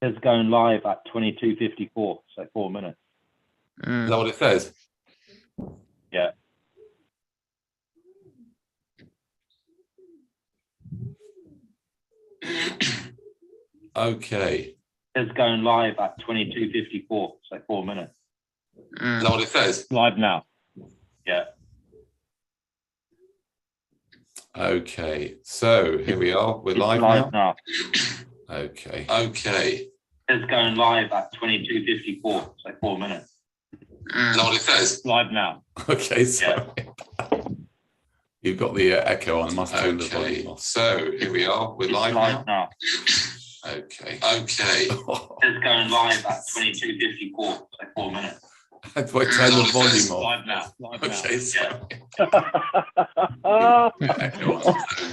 It's going live at 22:54, so 4 minutes. Is that what it says? Yeah. Okay. It's going live at 22:54, so 4 minutes. Is that what it says? Live now. Yeah. Okay. So here we are. We're live now. Okay. Okay. It's going live at 22:54, so 4 minutes. Is that what it says? Live now. Okay. So you've got the echo on. I must turn the volume off. So here we are. We're live now. Okay. Okay. It's going live at 22:54, so 4 minutes. How do I turn the volume off? Live now. Live Okay.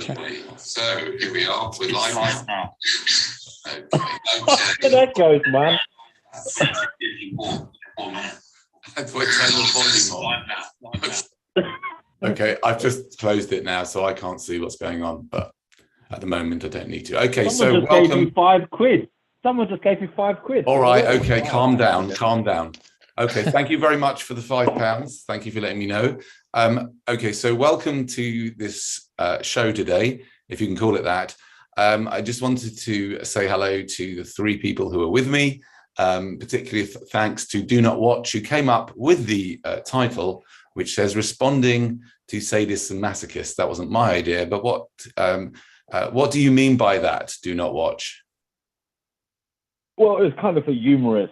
now. So here we are. We're live now. Okay. That goes, man. 22:54, 4 minutes. How do I turn the volume on? Live now. Okay, I've just closed it now, so I can't see what's going on, but at the moment I don't need to. Okay, Someone so just welcome. gave you £5. Someone just gave you £5. All right, okay, calm down, calm down. Okay, thank you very much for the £5. Thank you for letting me know. Okay, so welcome to this show today, if you can call it that. I just wanted to say hello to the 3 people who are with me, particularly thanks to Do Not Watch, who came up with the title, which says Responding to Sadists and Masochists. That wasn't my idea, but what do you mean by that, Do Not Watch? Well, it was kind of a humorous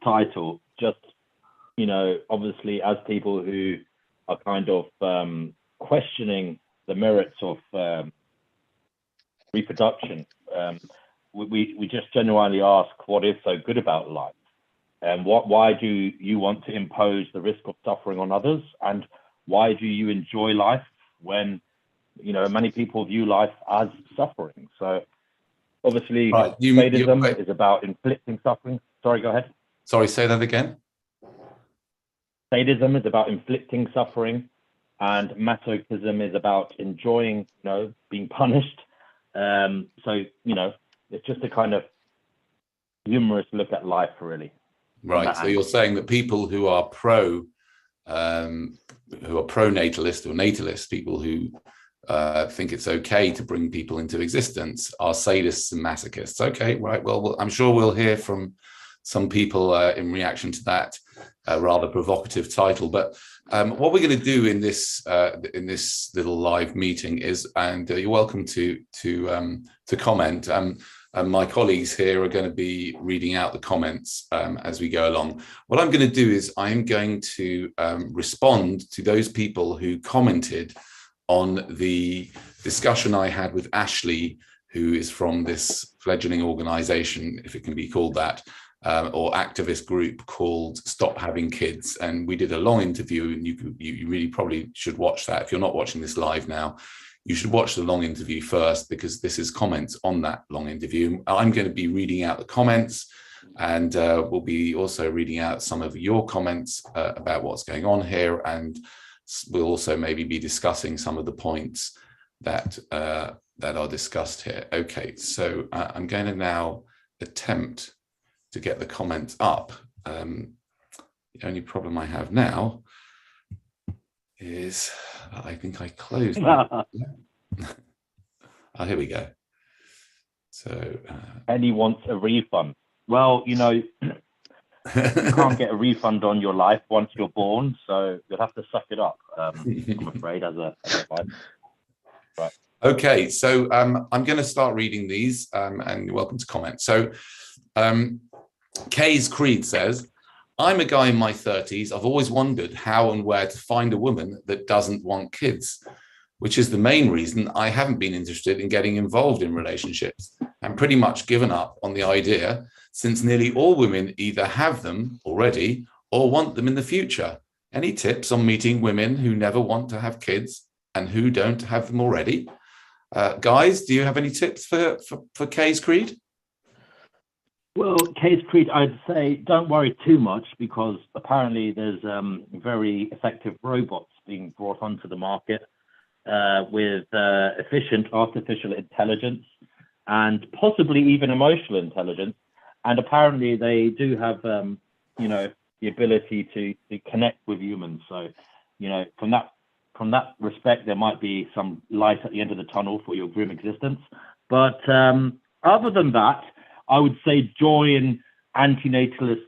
title, just, you know, obviously as people who are kind of questioning the merits of reproduction, we just genuinely ask, what is so good about life? And why do you want to impose the risk of suffering on others? And why do you enjoy life when, you know, many people view life as suffering? So obviously, sadism is about inflicting suffering. Sorry, go ahead. Sorry, say that again. Sadism is about inflicting suffering, and masochism is about enjoying, you know, being punished. So, you know, it's just a kind of humorous look at life, really. Right. So you're saying that people who are pro-natalist or natalist, people who think it's okay to bring people into existence, are sadists and masochists. Okay, right. Well, I'm sure we'll hear from some people in reaction to that rather provocative title. But what we're going to do in this little live meeting is, and you're welcome to comment. My colleagues here are going to be reading out the comments as we go along. What I'm going to do is I'm going to respond to those people who commented on the discussion I had with Ashley, who is from this fledgling organization, if it can be called that, or activist group called Stop Having Kids. And we did a long interview, and you really probably should watch that. If you're not watching this live now, you should watch the long interview first, because this is comments on that long interview. I'm going to be reading out the comments, and we'll be also reading out some of your comments about what's going on here. And we'll also maybe be discussing some of the points that are discussed here. Okay, so I'm going to now attempt to get the comments up. The only problem I have now is I think I closed it. Oh, here we go. So and he wants a refund. Well, you know, you can't get a refund on your life once you're born, so you'll have to suck it up, I'm afraid, as a wife. Right. Okay, so I'm going to start reading these, and you're welcome to comment. So Kay's Creed says, I'm a guy in my 30s. I've always wondered how and where to find a woman that doesn't want kids, which is the main reason I haven't been interested in getting involved in relationships, and pretty much given up on the idea, since nearly all women either have them already or want them in the future. Any tips on meeting women who never want to have kids and who don't have them already? Guys, do you have any tips for Kay's Creed? Well, Kay's Creed, I'd say don't worry too much, because apparently there's very effective robots being brought onto the market with efficient artificial intelligence and possibly even emotional intelligence. and apparently they do have, you know, the ability to connect with humans. So, you know, from that respect, there might be some light at the end of the tunnel for your grim existence. But other than that, I would say join antinatalist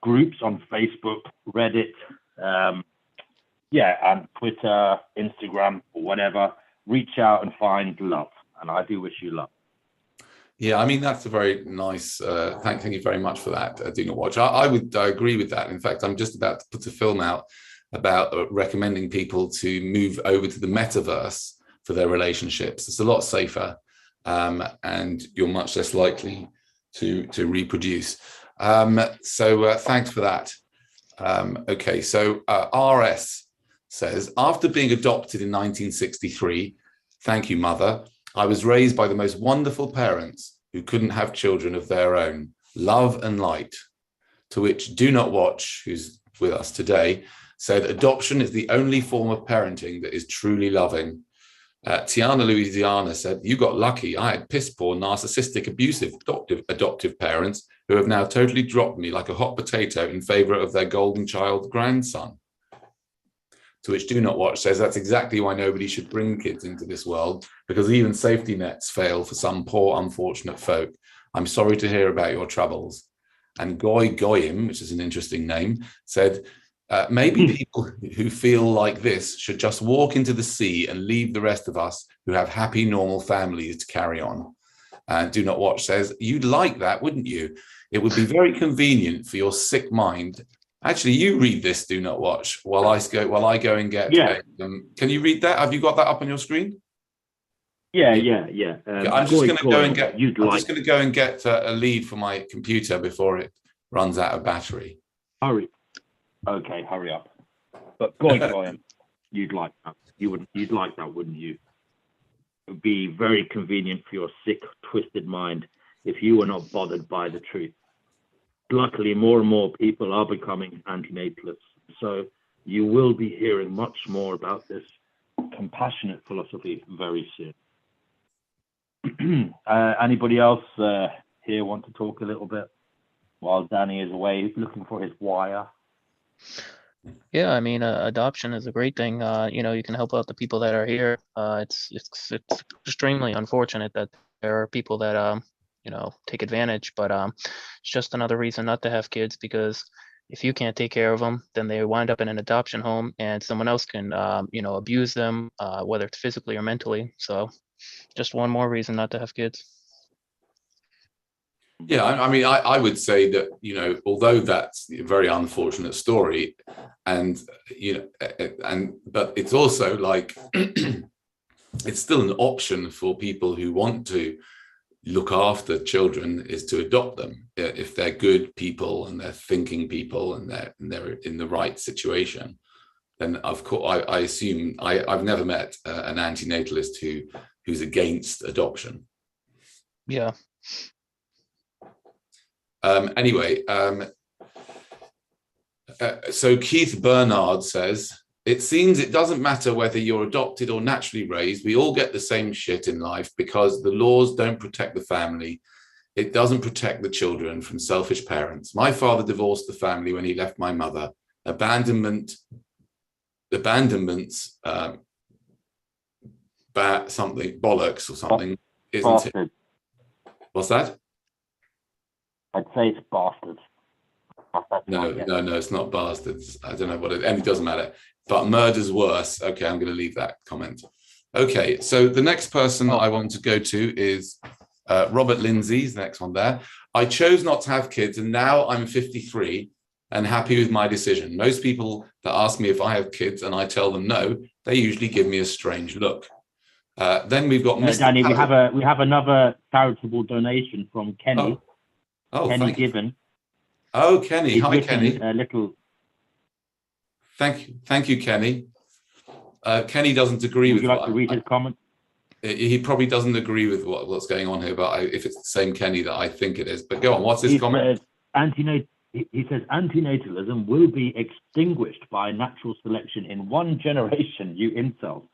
groups on Facebook, Reddit, and Twitter, Instagram, or whatever. Reach out and find love, and I do wish you love. Yeah, I mean, that's a very nice, thank you very much for that, Do Not Watch. I would agree with that. In fact, I'm just about to put a film out about recommending people to move over to the metaverse for their relationships. It's a lot safer, and you're much less likely to reproduce. So thanks for that. Okay, so RS says, after being adopted in 1963, thank you, mother, I was raised by the most wonderful parents who couldn't have children of their own. Love and light. To which Do Not Watch, who's with us today, said, adoption is the only form of parenting that is truly loving. Tiana Louisiana said, you got lucky. I had piss poor, narcissistic, abusive adoptive parents who have now totally dropped me like a hot potato in favor of their golden child grandson. To which Do Not Watch says, that's exactly why nobody should bring kids into this world, because even safety nets fail for some poor, unfortunate folk. I'm sorry to hear about your troubles. And Goy Goyim, which is an interesting name, said, maybe people who feel like this should just walk into the sea and leave the rest of us who have happy, normal families to carry on. And Do Not Watch says, you'd like that, wouldn't you? It would be very convenient for your sick mind. Actually, you read this, Do Not Watch, while I go and get. Yeah. Can you read that? Have you got that up on your screen? Yeah. I'm just going to go and get. I'm just going to go and get a lead for my computer before it runs out of battery. Hurry. Okay, hurry up. But Goy, you'd like that. You'd like that, wouldn't you? It would be very convenient for your sick, twisted mind if you were not bothered by the truth. Luckily, more and more people are becoming antinatalists, so you will be hearing much more about this compassionate philosophy very soon. Anybody else here want to talk a little bit while Danny is away looking for his wire? Yeah, I mean, adoption is a great thing. You know, you can help out the people that are here. It's extremely unfortunate that there are people that you know, take advantage, but it's just another reason not to have kids, because if you can't take care of them, then they wind up in an adoption home and someone else can you know, abuse them, whether it's physically or mentally. So just one more reason not to have kids. Yeah, I mean, I would say that, you know, although that's a very unfortunate story, and, you know, but it's also like, it's still an option for people who want to look after children, is to adopt them if they're good people and they're thinking people and they're in the right situation. Then of course, I assume I've never met an antinatalist who's against adoption. Yeah. Anyway, so Keith Bernard says, it seems it doesn't matter whether you're adopted or naturally raised. We all get the same shit in life because the laws don't protect the family. It doesn't protect the children from selfish parents. My father divorced the family when he left my mother. Abandonments, something, bollocks or something, isn't Bastard. it? What's that? I'd say it's bastards. No, it's not bastards. I don't know what it, and it doesn't matter. But murder's worse. Okay, I'm going to leave that comment. Okay, so the next person I want to go to is Robert Lindsay's next one there. I chose not to have kids, and now I'm 53 and happy with my decision. Most people that ask me if I have kids and I tell them no, they usually give me a strange look. Then we've got Mr. Danny, we have another charitable donation from Kenny. Kenny Given. Oh, Kenny. He's Hi, Kenny. A little. Thank you, Kenny. Kenny doesn't agree with. Would you like to read his comment? He probably doesn't agree with what's going on here, but if it's the same Kenny that I think it is. But go on, what's his comment? He says antinatalism will be extinguished by natural selection in one generation, you incels.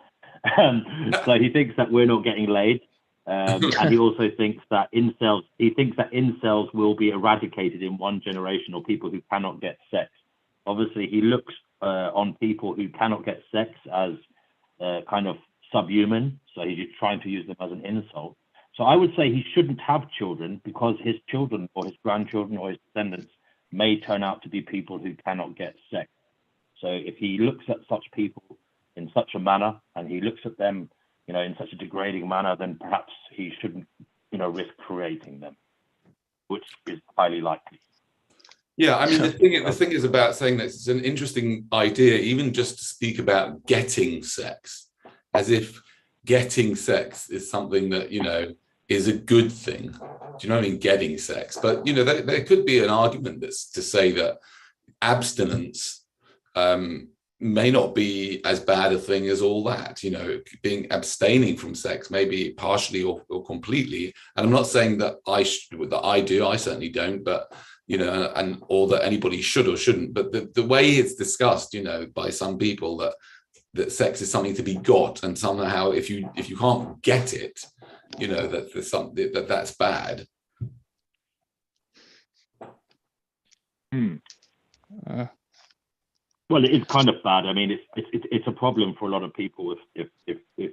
So he thinks that we're not getting laid. And he also thinks that incels will be eradicated in one generation, or people who cannot get sex. Obviously, he looks on people who cannot get sex as kind of subhuman, so he's trying to use them as an insult. So I would say he shouldn't have children, because his children or his grandchildren or his descendants may turn out to be people who cannot get sex. So if he looks at such people in such a manner, and he looks at them, in such a degrading manner, then perhaps he shouldn't, risk creating them, which is highly likely. Yeah, I mean, the thing is about saying that it's an interesting idea, even just to speak about getting sex, as if getting sex is something that, is a good thing. Do you know what I mean? Getting sex. But, there could be an argument that's to say that abstinence may not be as bad a thing as all that. Abstaining from sex, maybe partially or completely. And I'm not saying that I do, I certainly don't, but or that anybody should or shouldn't. But the way it's discussed, by some people, that sex is something to be got, and somehow if you can't get it, that there's something that's bad. Well, it is kind of bad. I mean, it's a problem for a lot of people if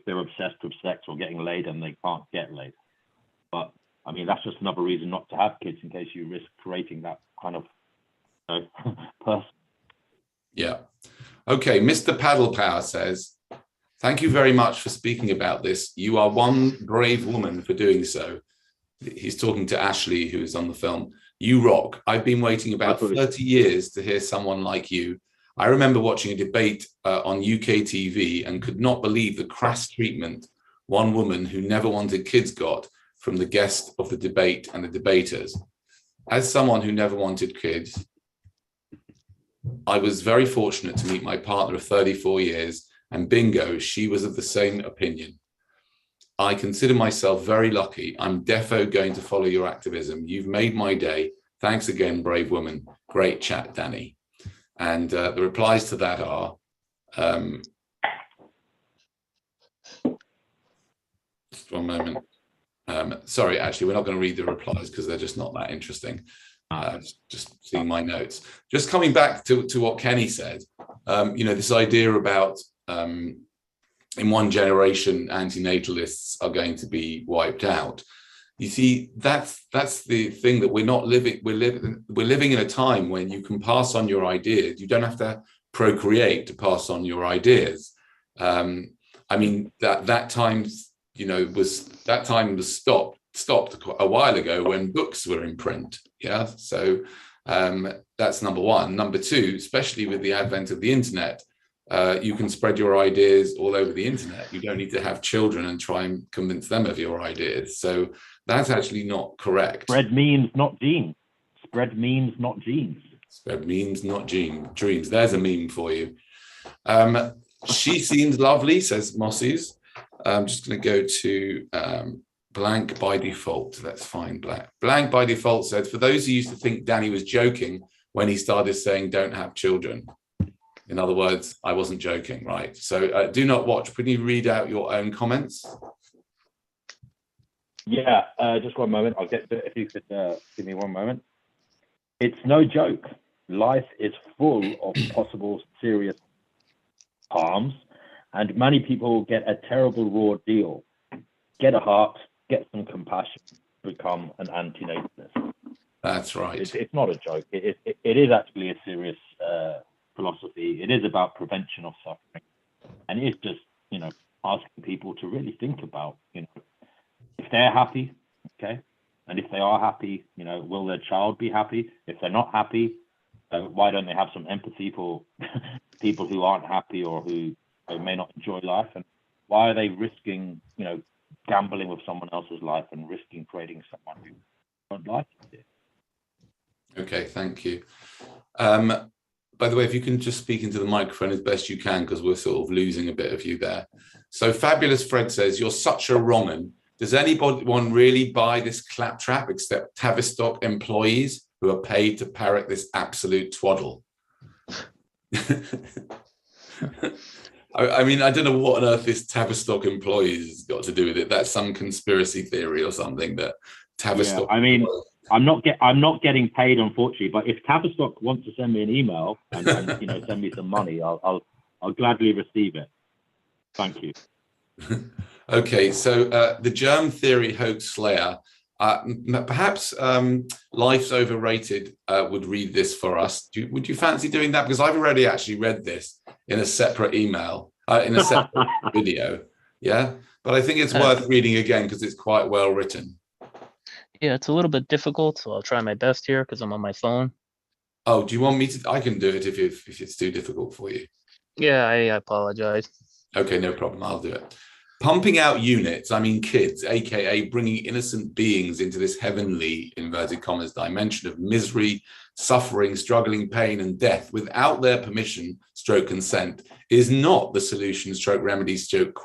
they're obsessed with sex or getting laid and they can't get laid. But I mean, that's just another reason not to have kids, in case you risk creating that kind of person. Yeah. Okay. Mr. Paddle Power says, thank you very much for speaking about this. You are one brave woman for doing so. He's talking to Ashley, who is on the film. You rock. I've been waiting about 30 years to hear someone like you. I remember watching a debate on UK TV and could not believe the crass treatment one woman who never wanted kids got from the guest of the debate and the debaters. As someone who never wanted kids, I was very fortunate to meet my partner of 34 years, and bingo, she was of the same opinion. I consider myself very lucky. I'm defo going to follow your activism. You've made my day. Thanks again, brave woman. Great chat, Danny. And the replies to that are, just one moment. Sorry, actually, we're not going to read the replies because they're just not that interesting. Just seeing my notes. Just coming back to what Kenny said, this idea about in one generation, antinatalists are going to be wiped out. You see, that's the thing, that we're not living. We're living in a time when you can pass on your ideas. You don't have to procreate to pass on your ideas. I mean, that time was stopped a while ago when books were in print. Yeah, so that's number one. Number two, especially with the advent of the internet, you can spread your ideas all over the internet. You don't need to have children and try and convince them of your ideas. So that's actually not correct. Spread means not genes. Spread means not genes. Spread means not dreams. There's a meme for you. She seems lovely, says Mossies. I'm just going to go to blank by default. Let's find blank. Blank by default said, for those who used to think Danny was joking when he started saying don't have children. In other words, I wasn't joking, right? So do not watch. Can you read out your own comments? Yeah, just one moment. I'll get to it. If you could give me one moment. It's no joke. Life is full of possible serious harms, and many people get a terrible raw deal. Get a heart, get some compassion, become an antinatalist. That's right. It's not a joke. It is actually a serious philosophy. It is about prevention of suffering, and it's just asking people to really think about if they're happy, okay, and if they are happy, will their child be happy? If they're not happy, why don't they have some empathy for people who aren't happy or who may not enjoy life, and why are they risking gambling with someone else's life and risking creating someone who don't like it? Okay, thank you. By the way, if you can just speak into the microphone as best you can, because we're sort of losing a bit of you there. So Fabulous Fred says, you're such a wrong'un. Does anyone really buy this claptrap except Tavistock employees who are paid to parrot this absolute twaddle? I mean, I don't know what on earth this Tavistock employees has got to do with it. That's some conspiracy theory or something that Tavistock. Yeah, I mean, I'm not getting paid, unfortunately. But if Tavistock wants to send me an email and send me some money, I'll gladly receive it. Thank you. Okay, so the germ theory hoax slayer. Perhaps Life's Overrated would read this for us. Would you fancy doing that? Because I've already actually read this in a separate email, in a separate video. Yeah, but I think it's worth reading again because it's quite well written. Yeah, it's a little bit difficult, so I'll try my best here because I'm on my phone. Oh, do you want me to? I can do it if it's too difficult for you. Yeah, I apologize. Okay, no problem. I'll do it. Pumping out units, I mean kids, aka bringing innocent beings into this heavenly, inverted commas, dimension of misery, suffering, struggling, pain, and death without their permission, stroke consent, is not the solution, stroke remedy, stroke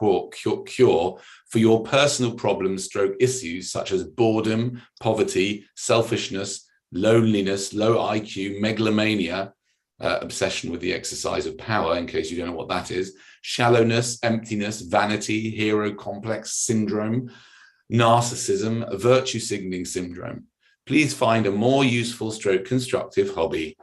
cure for your personal problems, stroke issues such as boredom, poverty, selfishness, loneliness, low IQ, megalomania, obsession with the exercise of power, in case you don't know what that is, shallowness, emptiness, vanity, hero complex syndrome, narcissism, virtue signaling syndrome. Please find a more useful stroke constructive hobby.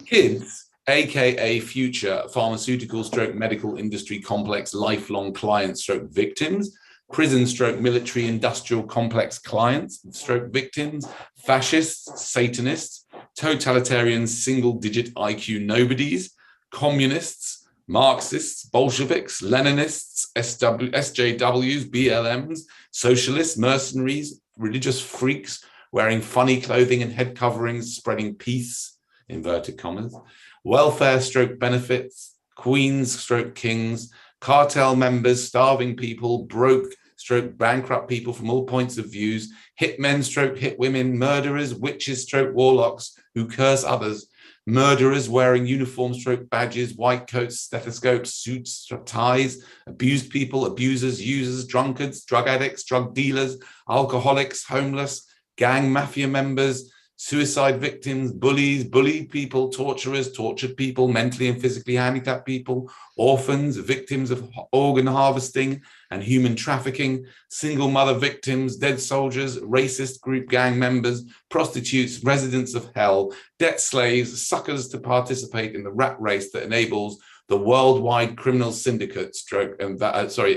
Kids, aka future pharmaceutical stroke medical industry complex lifelong client stroke victims, prison stroke military industrial complex clients stroke victims, fascists, satanists, totalitarian single-digit IQ nobodies, communists, Marxists, Bolsheviks, Leninists, SJWs, BLMs, socialists, mercenaries, religious freaks wearing funny clothing and head coverings, spreading peace, inverted commas, welfare stroke benefits, queens stroke kings, cartel members, starving people, broke stroke bankrupt people from all points of views, hitmen stroke hit women, murderers, witches stroke warlocks who curse others, murderers wearing uniform stroke badges, white coats, stethoscopes, suits, ties, abused people, abusers, users, drunkards, drug addicts, drug dealers, alcoholics, homeless, gang mafia members, suicide victims, bullies, bullied people, torturers, tortured people, mentally and physically handicapped people, orphans, victims of organ harvesting and human trafficking, single mother victims, dead soldiers, racist group gang members, prostitutes, residents of hell, debt slaves, suckers to participate in the rat race that enables the worldwide criminal syndicate stroke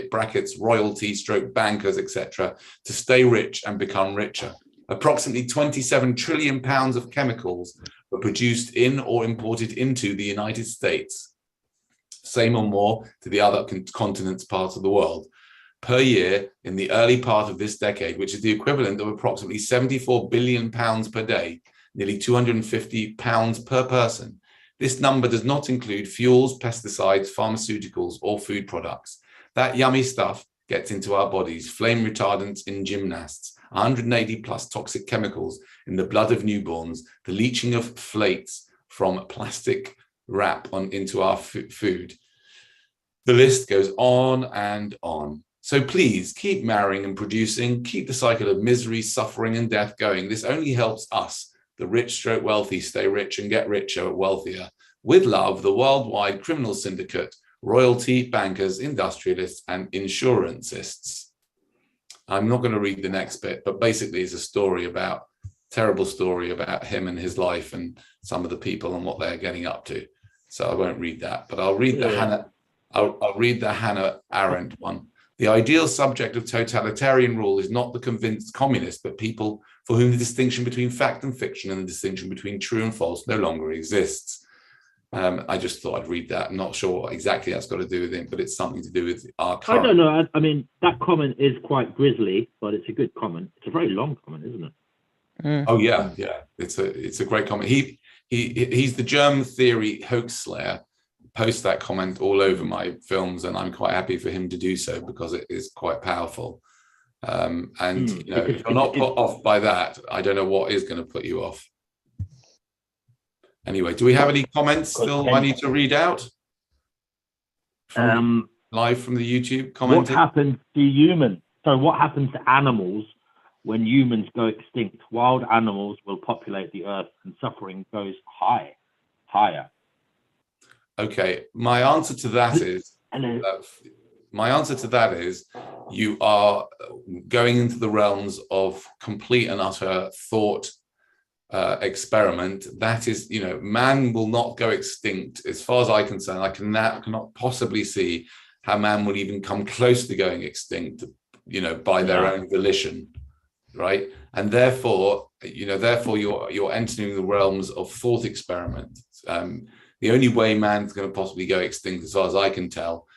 brackets royalty stroke bankers etc. to stay rich and become richer. Approximately 27 trillion pounds of chemicals were produced in or imported into the United States, same or more to the other continents, parts of the world, per year in the early part of this decade, which is the equivalent of approximately 74 billion pounds per day, nearly 250 pounds per person. This number does not include fuels, pesticides, pharmaceuticals, or food products. That yummy stuff gets into our bodies, flame retardants in gymnasts, 180 plus toxic chemicals in the blood of newborns, the leaching of flates from plastic wrap into our food. The list goes on and on. So please keep marrying and producing, keep the cycle of misery, suffering, and death going. This only helps us, the rich stroke wealthy, stay rich and get richer, wealthier. With love, the worldwide criminal syndicate, royalty, bankers, industrialists, and insurancists. I'm not going to read the next bit, but basically it's a terrible story about him and his life and some of the people and what they're getting up to. So I won't read that, but I'll read I'll read the Hannah Arendt one. The ideal subject of totalitarian rule is not the convinced communist, but people for whom the distinction between fact and fiction and the distinction between true and false no longer exists. I just thought I'd read that. I'm not sure what exactly that's got to do with it, but it's something to do with our current... I don't know. I mean, that comment is quite grisly, but it's a good comment. It's a very long comment, isn't it? Mm. Oh yeah. It's a great comment. He's the germ theory hoax slayer. Post that comment all over my films, and I'm quite happy for him to do so because it is quite powerful. If you're not put off by that, I don't know what is going to put you off. Anyway, do we have any comments still I need to read out? Live from the YouTube commenting. What happens to humans? So what happens to animals when humans go extinct? Wild animals will populate the earth and suffering goes higher. Okay, my answer to that is Hello. My answer to that is you are going into the realms of complete and utter thought experiment. That is, man will not go extinct. As far as I'm concerned, I cannot possibly see how man will even come close to going extinct, by their own volition, right? And therefore you're entering the realms of thought experiment. The only way man's going to possibly go extinct, as far as I can tell,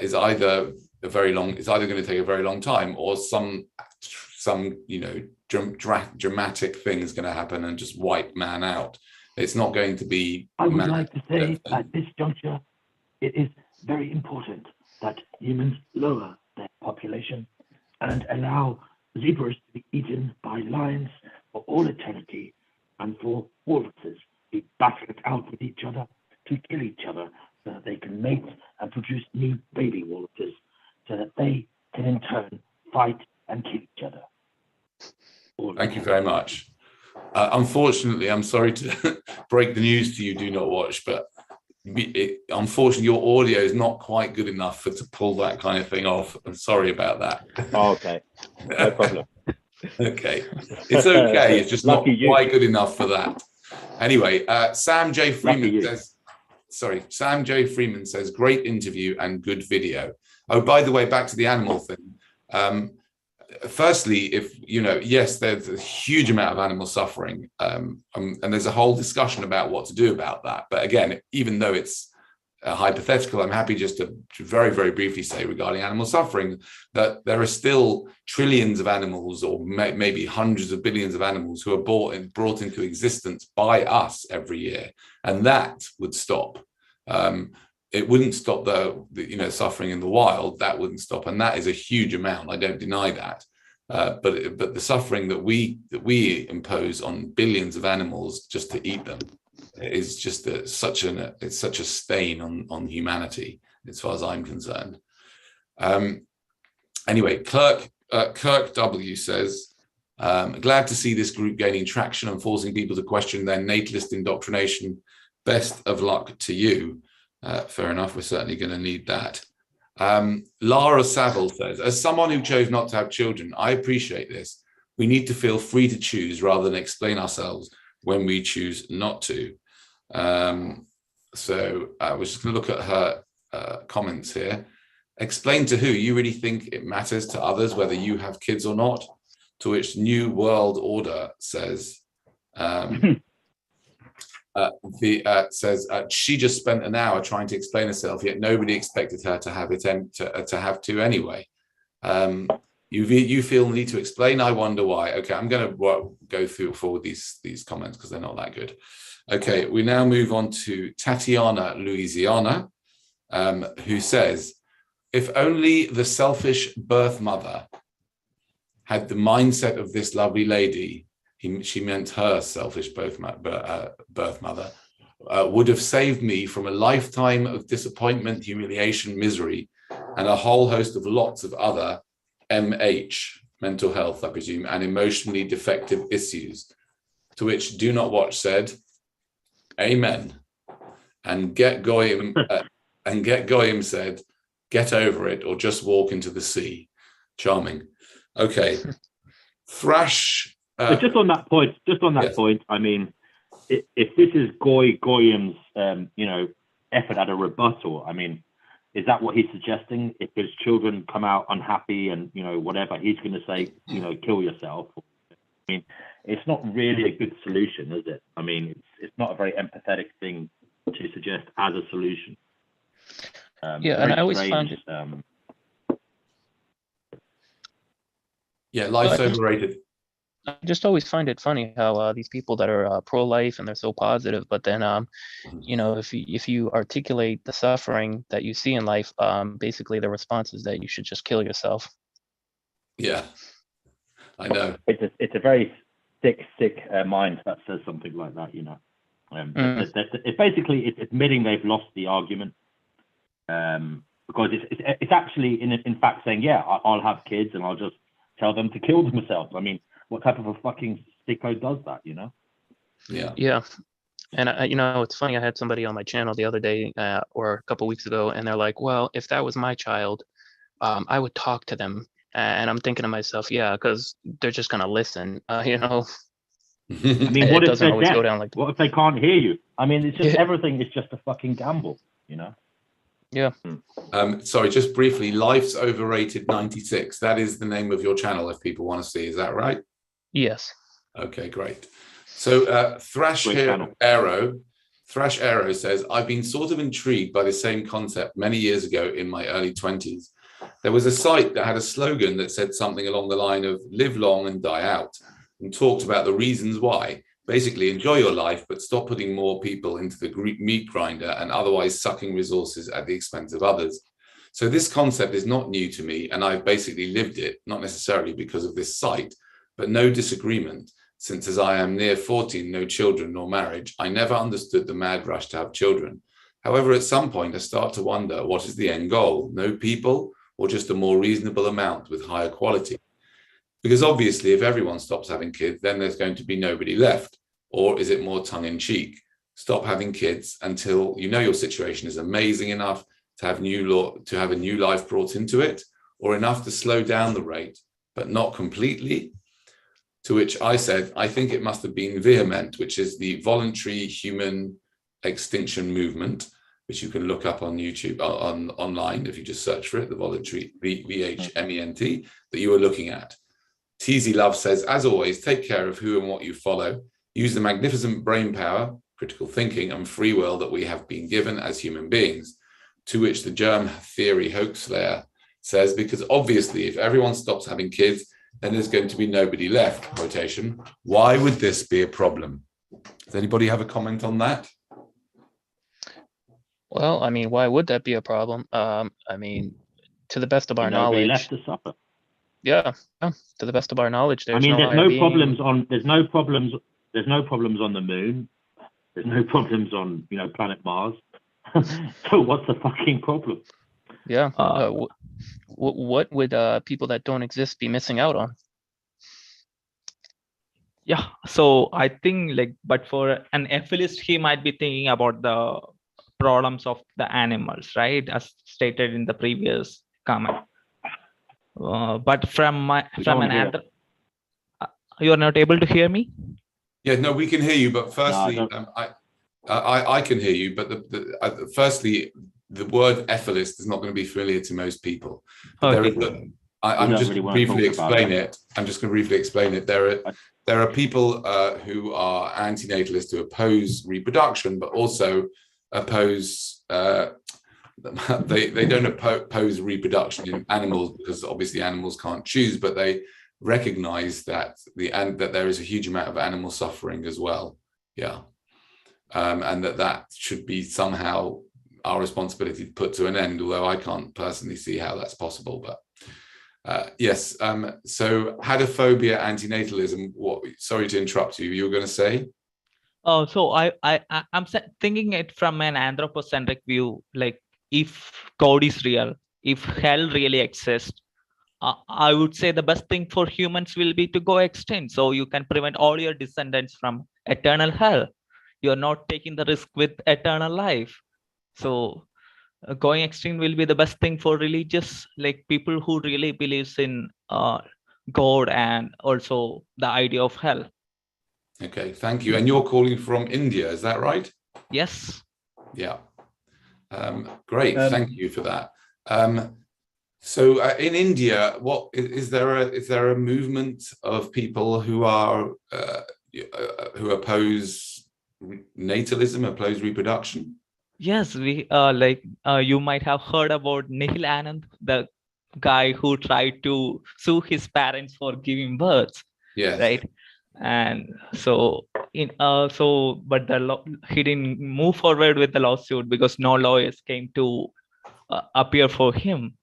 is either going to take a very long time, or some dramatic thing is going to happen and just wipe man out. It's not going to be. I would like to say at this juncture, it is very important that humans lower their population and allow zebras to be eaten by lions for all eternity, and for walruses to battle it out with each other, to kill each other, so that they can mate and produce new baby walruses, so that they can in turn fight and kill each other. Thank you very much. Unfortunately, I'm sorry to break the news to you, Do Not Watch, but unfortunately your audio is not quite good enough to pull that kind of thing off. I'm sorry about that. Oh, okay, no problem. Okay, it's okay. It's just not quite good enough for that. Anyway, Sam J. Freeman says, great interview and good video. Oh, by the way, back to the animal thing. Firstly, yes, there's a huge amount of animal suffering, and there's a whole discussion about what to do about that. But again, even though it's hypothetical, I'm happy just to very, very briefly say regarding animal suffering that there are still trillions of animals, or maybe hundreds of billions of animals, who are brought into existence by us every year, and that would stop. It wouldn't stop the suffering in the wild. That wouldn't stop, and that is a huge amount. I don't deny that. But the suffering that we impose on billions of animals just to eat them is just such a stain on humanity, as far as I'm concerned. Anyway, Kirk W says, glad to see this group gaining traction and forcing people to question their natalist indoctrination. Best of luck to you. Fair enough, we're certainly going to need that. Lara Saville says, as someone who chose not to have children, I appreciate this. We need to feel free to choose rather than explain ourselves when we choose not to. So I was just going to look at her comments here. Explain to who? You really think it matters to others whether you have kids or not? To which New World Order says, she just spent an hour trying to explain herself, yet nobody expected her to have two anyway. You feel the need to explain. I wonder why. Okay, I'm going to go forward these comments because they're not that good. Okay, we now move on to Tatiana Louisiana, who says, if only the selfish birth mother had the mindset of this lovely lady, she meant her selfish birth mother, would have saved me from a lifetime of disappointment, humiliation, misery, and a whole host of lots of other mental health, I presume, and emotionally defective issues. To which Do Not Watch said, amen. And Get Goyim said, get over it or just walk into the sea. Charming. Okay. Thrash. But just on that point, I mean, if this is Goyim's, effort at a rebuttal, I mean, is that what he's suggesting? If his children come out unhappy and, whatever, he's going to say, kill yourself. I mean, it's not really a good solution, is it? I mean, it's not a very empathetic thing to suggest as a solution. And I always found it. Life's overrated. I just always find it funny how these people that are pro-life and they're so positive, but then if you articulate the suffering that you see in life, basically the response is that you should just kill yourself. Yeah, I know. It's a very sick mind that says something like that. It's basically admitting they've lost the argument, because it's actually in fact saying, I'll have kids and I'll just tell them to kill themselves. I mean, what type of a fucking sicko does that, Yeah. And it's funny. I had somebody on my channel the other day, or a couple weeks ago, and they're like, "Well, if that was my child, I would talk to them." And I'm thinking to myself, yeah, because they're just gonna listen. I mean, what It if doesn't they're always deaf? go down like that. What if they can't hear you? I mean, it's just everything is just a fucking gamble, you know? Yeah. Sorry, just briefly, Life's Overrated 96. That is the name of your channel if people want to see. Is that right? Yes. Okay, great. So Thrash Arrow says, I've been sort of intrigued by the same concept many years ago in my early 20s. There was a site that had a slogan that said something along the line of live long and die out, and talked about the reasons why. Basically, enjoy your life, but stop putting more people into the meat grinder and otherwise sucking resources at the expense of others. So this concept is not new to me, and I've basically lived it, not necessarily because of this site, but no disagreement. Since as I am near 14, no children nor marriage, I never understood the mad rush to have children. However, at some point, I start to wonder, what is the end goal? No people, or just a more reasonable amount with higher quality? Because obviously, if everyone stops having kids, then there's going to be nobody left. Or is it more tongue-in-cheek? Stop having kids until you know your situation is amazing enough to have a new life brought into it, or enough to slow down the rate, but not completely. To which I said, I think it must have been vehement, which is the voluntary human extinction movement, which you can look up on YouTube, online, if you just search for it, the voluntary VHMENT, that you were looking at. Teasy Love says, as always, take care of who and what you follow. Use the magnificent brain power, critical thinking, and free will that we have been given as human beings. To which the germ theory hoax slayer says, because obviously, if everyone stops having kids, then there's going to be nobody left, quotation. Why would this be a problem? Does anybody have a comment on that? Well, I mean, why would that be a problem? I mean, to the best of our Nobody knowledge, left to suffer. yeah, to the best of our knowledge, there's I mean, no there's higher no being. problems on. There's no problems on the moon. There's no problems on, planet Mars. So what's the fucking problem? Yeah. What would people that don't exist be missing out on? Yeah, so I think but for an atheist, he might be thinking about the problems of the animals, right? As stated in the previous comment. But from an you are not able to hear me? Yeah, no, we can hear you. But firstly, No, I can hear you. But firstly, the word atheist is not going to be familiar to most people. Okay. I'm just going to briefly explain it. There are people who are antinatalist who oppose reproduction, but also oppose. They don't oppose reproduction in animals because obviously animals can't choose, but they recognize that that there is a huge amount of animal suffering as well. Yeah, and that should be somehow our responsibility to put to an end. Although I can't personally see how that's possible, but. Yes. So hadophobia, antinatalism. Sorry to interrupt you. You were going to say? So I'm thinking it from an anthropocentric view. Like, if God is real, if hell really exists, I would say the best thing for humans will be to go extinct. So you can prevent all your descendants from eternal hell. You're not taking the risk with eternal life. So going extinct will be the best thing for religious, people who really believes in God and also the idea of hell. Okay, thank you. And you're calling from India, is that right? Yes. Yeah. Great. Thank you for that. So in India, what is there a movement of people who are who oppose natalism, oppose reproduction? Yes, we you might have heard about Nihil Anand, the guy who tried to sue his parents for giving birth. Yes. Right. And so but he didn't move forward with the lawsuit because no lawyers came to appear for him.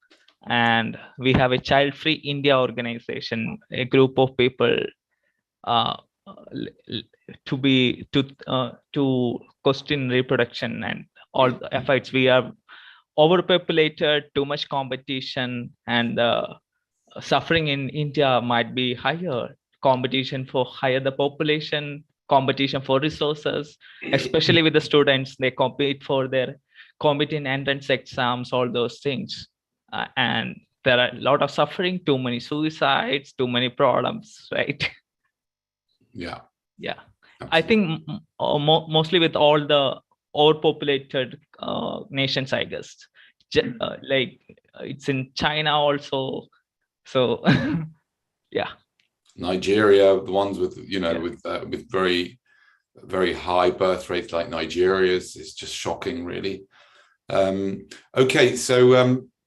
And we have a Child Free India organization, a group of people to question reproduction and all the efforts. We are overpopulated, too much competition, and suffering in India might be higher. Competition for higher the population, competition for resources, especially with the students. They compete for their competent entrance exams, all those things. And there are a lot of suffering, too many suicides, too many problems, right? Yeah. Yeah. Absolutely. I think mostly with all the overpopulated nations, I guess. Like it's in China also. So yeah. Nigeria, the ones with, you know, Yeah. with very, very high birth rates like Nigeria's, is just shocking, really. Okay, so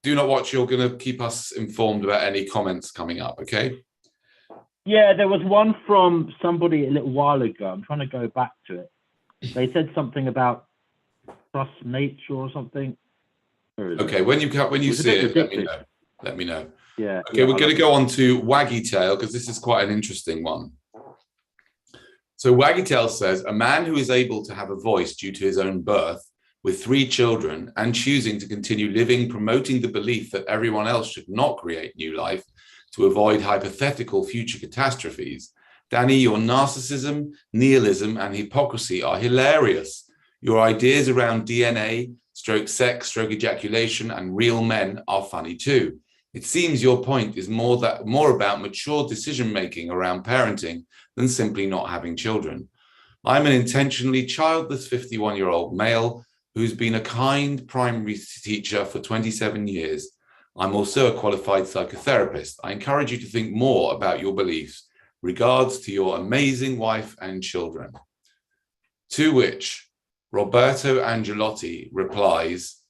do not watch. You're going to keep us informed about any comments coming up, okay? Yeah, there was one from somebody a little while ago. I'm trying to go back to it. They said something about trust nature or something. Okay, when you see it, let me know. Let me know. Yeah. Okay, yeah, we're going to go on to Waggy Tail, because this is quite an interesting one. So Waggy Tail says, a man who is able to have a voice due to his own birth, with 3 children, and choosing to continue living, promoting the belief that everyone else should not create new life to avoid hypothetical future catastrophes. Danny, your narcissism, nihilism, and hypocrisy are hilarious. Your ideas around DNA, stroke sex, stroke ejaculation, and real men are funny too. It seems your point is more about mature decision-making around parenting than simply not having children. I'm an intentionally childless 51-year-old male who's been a kind primary teacher for 27 years. I'm also a qualified psychotherapist. I encourage you to think more about your beliefs. Regards to your amazing wife and children. To which Roberto Angelotti replies,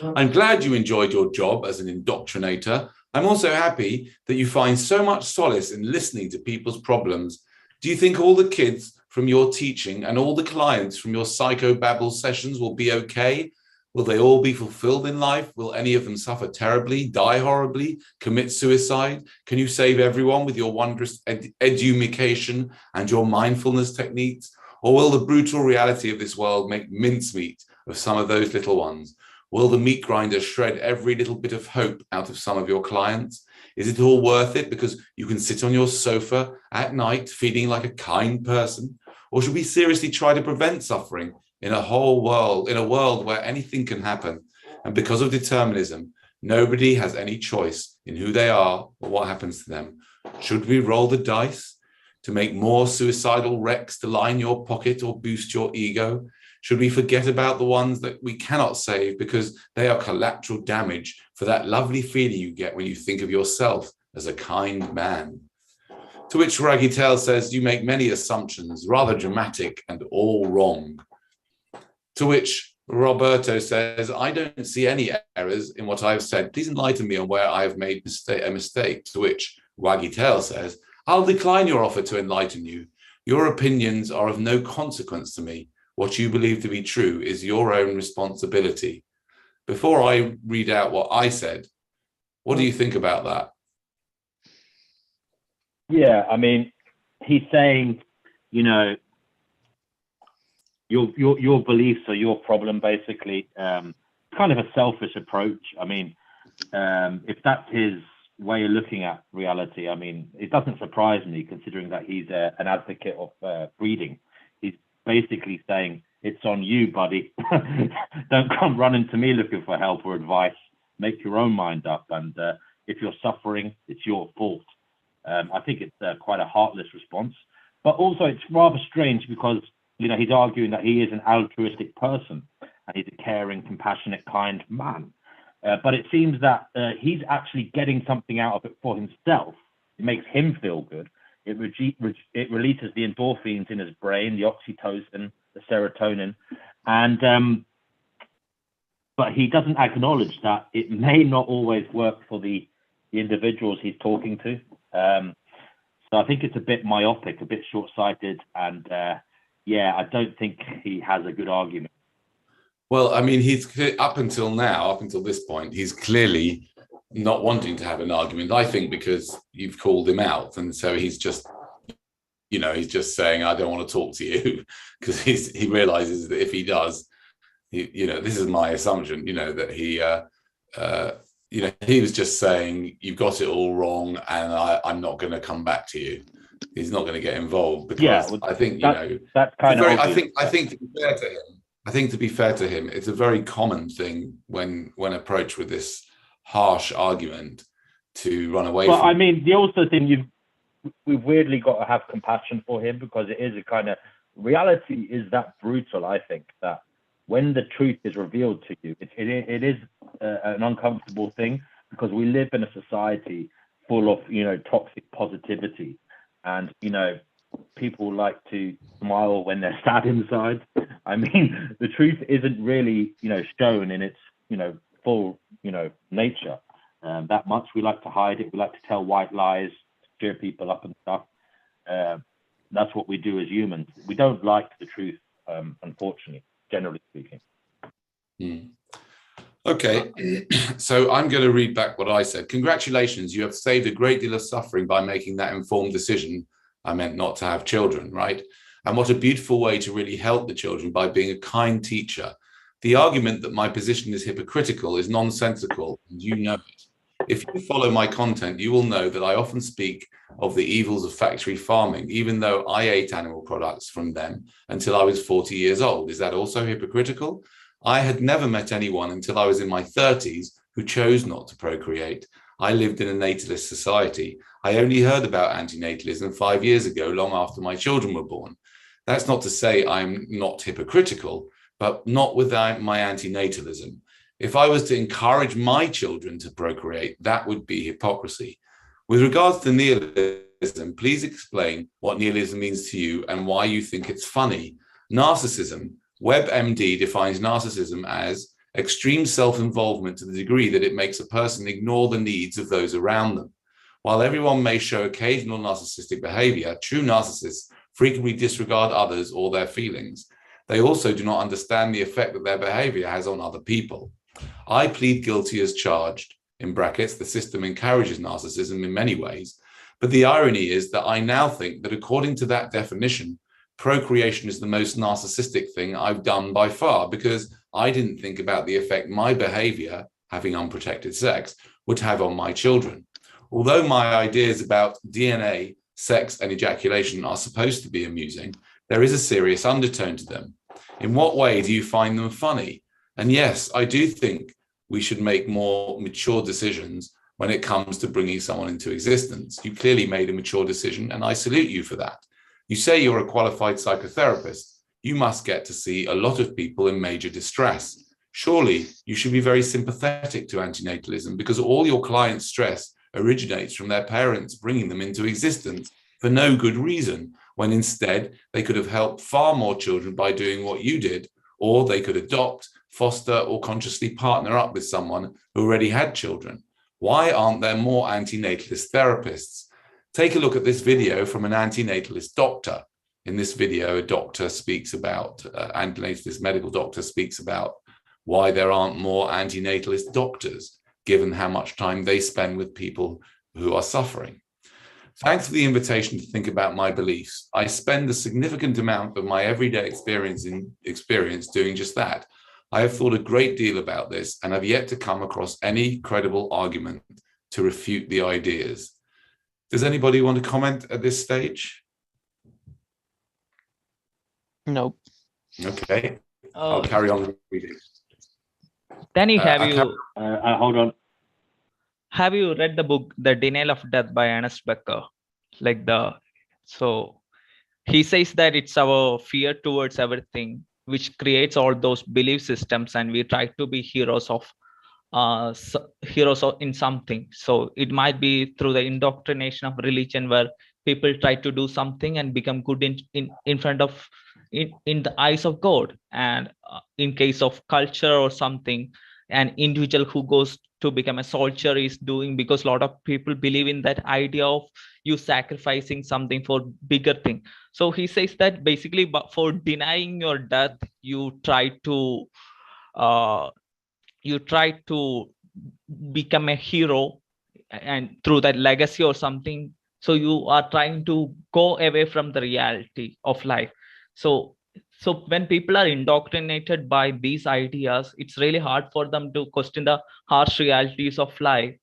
I'm glad you enjoyed your job as an indoctrinator. I'm also happy that you find so much solace in listening to people's problems. Do you think all the kids from your teaching and all the clients from your psychobabble sessions will be okay? Will they all be fulfilled in life? Will any of them suffer terribly, die horribly, commit suicide? Can you save everyone with your wondrous education and your mindfulness techniques? Or will the brutal reality of this world make mincemeat of some of those little ones? Will the meat grinder shred every little bit of hope out of some of your clients? Is it all worth it because you can sit on your sofa at night feeling like a kind person? Or should we seriously try to prevent suffering in a world where anything can happen? And because of determinism, nobody has any choice in who they are or what happens to them. Should we roll the dice to make more suicidal wrecks to line your pocket or boost your ego? Should we forget about the ones that we cannot save because they are collateral damage for that lovely feeling you get when you think of yourself as a kind man? To which Raggy Tail says, you make many assumptions, rather dramatic and all wrong. To which Roberto says, I don't see any errors in what I've said. Please enlighten me on where I have made a mistake. To which Waggy Tail says, I'll decline your offer to enlighten you. Your opinions are of no consequence to me. What you believe to be true is your own responsibility. Before I read out what I said, what do you think about that? Yeah, I mean, he's saying, you know, your beliefs are your problem, basically. Kind of a selfish approach. I mean, if that's his way of looking at reality, I mean, it doesn't surprise me considering that he's an advocate of breeding. He's basically saying, it's on you, buddy. Don't come running to me looking for help or advice. Make your own mind up. And if you're suffering, it's your fault. I think it's quite a heartless response. But also it's rather strange because, you know, he's arguing that he is an altruistic person and he's a caring, compassionate, kind man. But it seems that he's actually getting something out of it for himself. It makes him feel good. It releases the endorphins in his brain, the oxytocin, the serotonin, and but he doesn't acknowledge that it may not always work for the individuals he's talking to. So I think it's a bit myopic, a bit short-sighted, and yeah, I don't think he has a good argument. Well, I mean, he's up until this point, he's clearly not wanting to have an argument, I think, because you've called him out. And so he's just, you know, he's just saying, I don't want to talk to you, because he realizes that if he does, you know, this is my assumption, you know, that he, you know, he was just saying, you've got it all wrong and I'm not going to come back to you. he's not going to get involved, because Yeah, well, I think, that's kind of obvious. I think to be fair to him, it's a very common thing when approached with this harsh argument to run away But from. I mean, the also thing we've weirdly got to have compassion for him, because it is a kind of reality is that brutal. I think that when the truth is revealed to you, it is an uncomfortable thing, because we live in a society full of toxic positivity, and people like to smile when they're sad inside. I mean, the truth isn't really shown in its full nature. That much we like to hide it. We like to tell white lies, cheer people up and stuff. That's what we do as humans. We don't like the truth, unfortunately, generally speaking. Okay, so I'm going to read back what I said. Congratulations, you have saved a great deal of suffering by making that informed decision. I meant not to have children, right? And what a beautiful way to really help the children, by being a kind teacher. The argument that my position is hypocritical is nonsensical, and you know it. If you follow my content, you will know that I often speak of the evils of factory farming, even though I ate animal products from them until I was 40 years old. Is that also hypocritical? I had never met anyone until I was in my 30s who chose not to procreate. I lived in a natalist society. I only heard about antinatalism 5 years ago, long after my children were born. That's not to say I'm not hypocritical, but not without my antinatalism. If I was to encourage my children to procreate, that would be hypocrisy. With regards to nihilism, please explain what nihilism means to you and why you think it's funny. Narcissism. WebMD defines narcissism as extreme self-involvement to the degree that it makes a person ignore the needs of those around them. While everyone may show occasional narcissistic behavior, true narcissists frequently disregard others or their feelings. They also do not understand the effect that their behavior has on other people. I plead guilty as charged. In brackets, the system encourages narcissism in many ways. But the irony is that I now think that according to that definition, procreation is the most narcissistic thing I've done by far, because I didn't think about the effect my behavior, having unprotected sex, would have on my children. Although my ideas about DNA, sex, and ejaculation are supposed to be amusing, there is a serious undertone to them. In what way do you find them funny? And yes, I do think we should make more mature decisions when it comes to bringing someone into existence. You clearly made a mature decision, and I salute you for that. You say you're a qualified psychotherapist. You must get to see a lot of people in major distress. Surely you should be very sympathetic to antinatalism, because all your clients' stress originates from their parents bringing them into existence for no good reason, when instead they could have helped far more children by doing what you did, or they could adopt, foster, or consciously partner up with someone who already had children. Why aren't there more antinatalist therapists? Take a look at this video from an antinatalist doctor. In this video, a doctor speaks about, antinatalist medical doctor speaks about why there aren't more antinatalist doctors, given how much time they spend with people who are suffering. Thanks for the invitation to think about my beliefs. I spend a significant amount of my everyday experience doing just that. I have thought a great deal about this and have yet to come across any credible argument to refute the ideas. Does anybody want to comment at this stage? Nope. Okay, I'll carry on reading. Danny, hold on. Have you read the book The Denial of Death by Ernest Becker? So he says that it's our fear towards everything which creates all those belief systems, and we try to be heroes in something. So it might be through the indoctrination of religion, where people try to do something and become good in front of in the eyes of God. And in case of culture or something, an individual who goes to become a soldier is doing, because a lot of people believe in that idea of you sacrificing something for bigger thing. So he says that basically, for denying your death, you try to become a hero, and through that legacy or something. So you are trying to go away from the reality of life. So when people are indoctrinated by these ideas, it's really hard for them to question the harsh realities of life.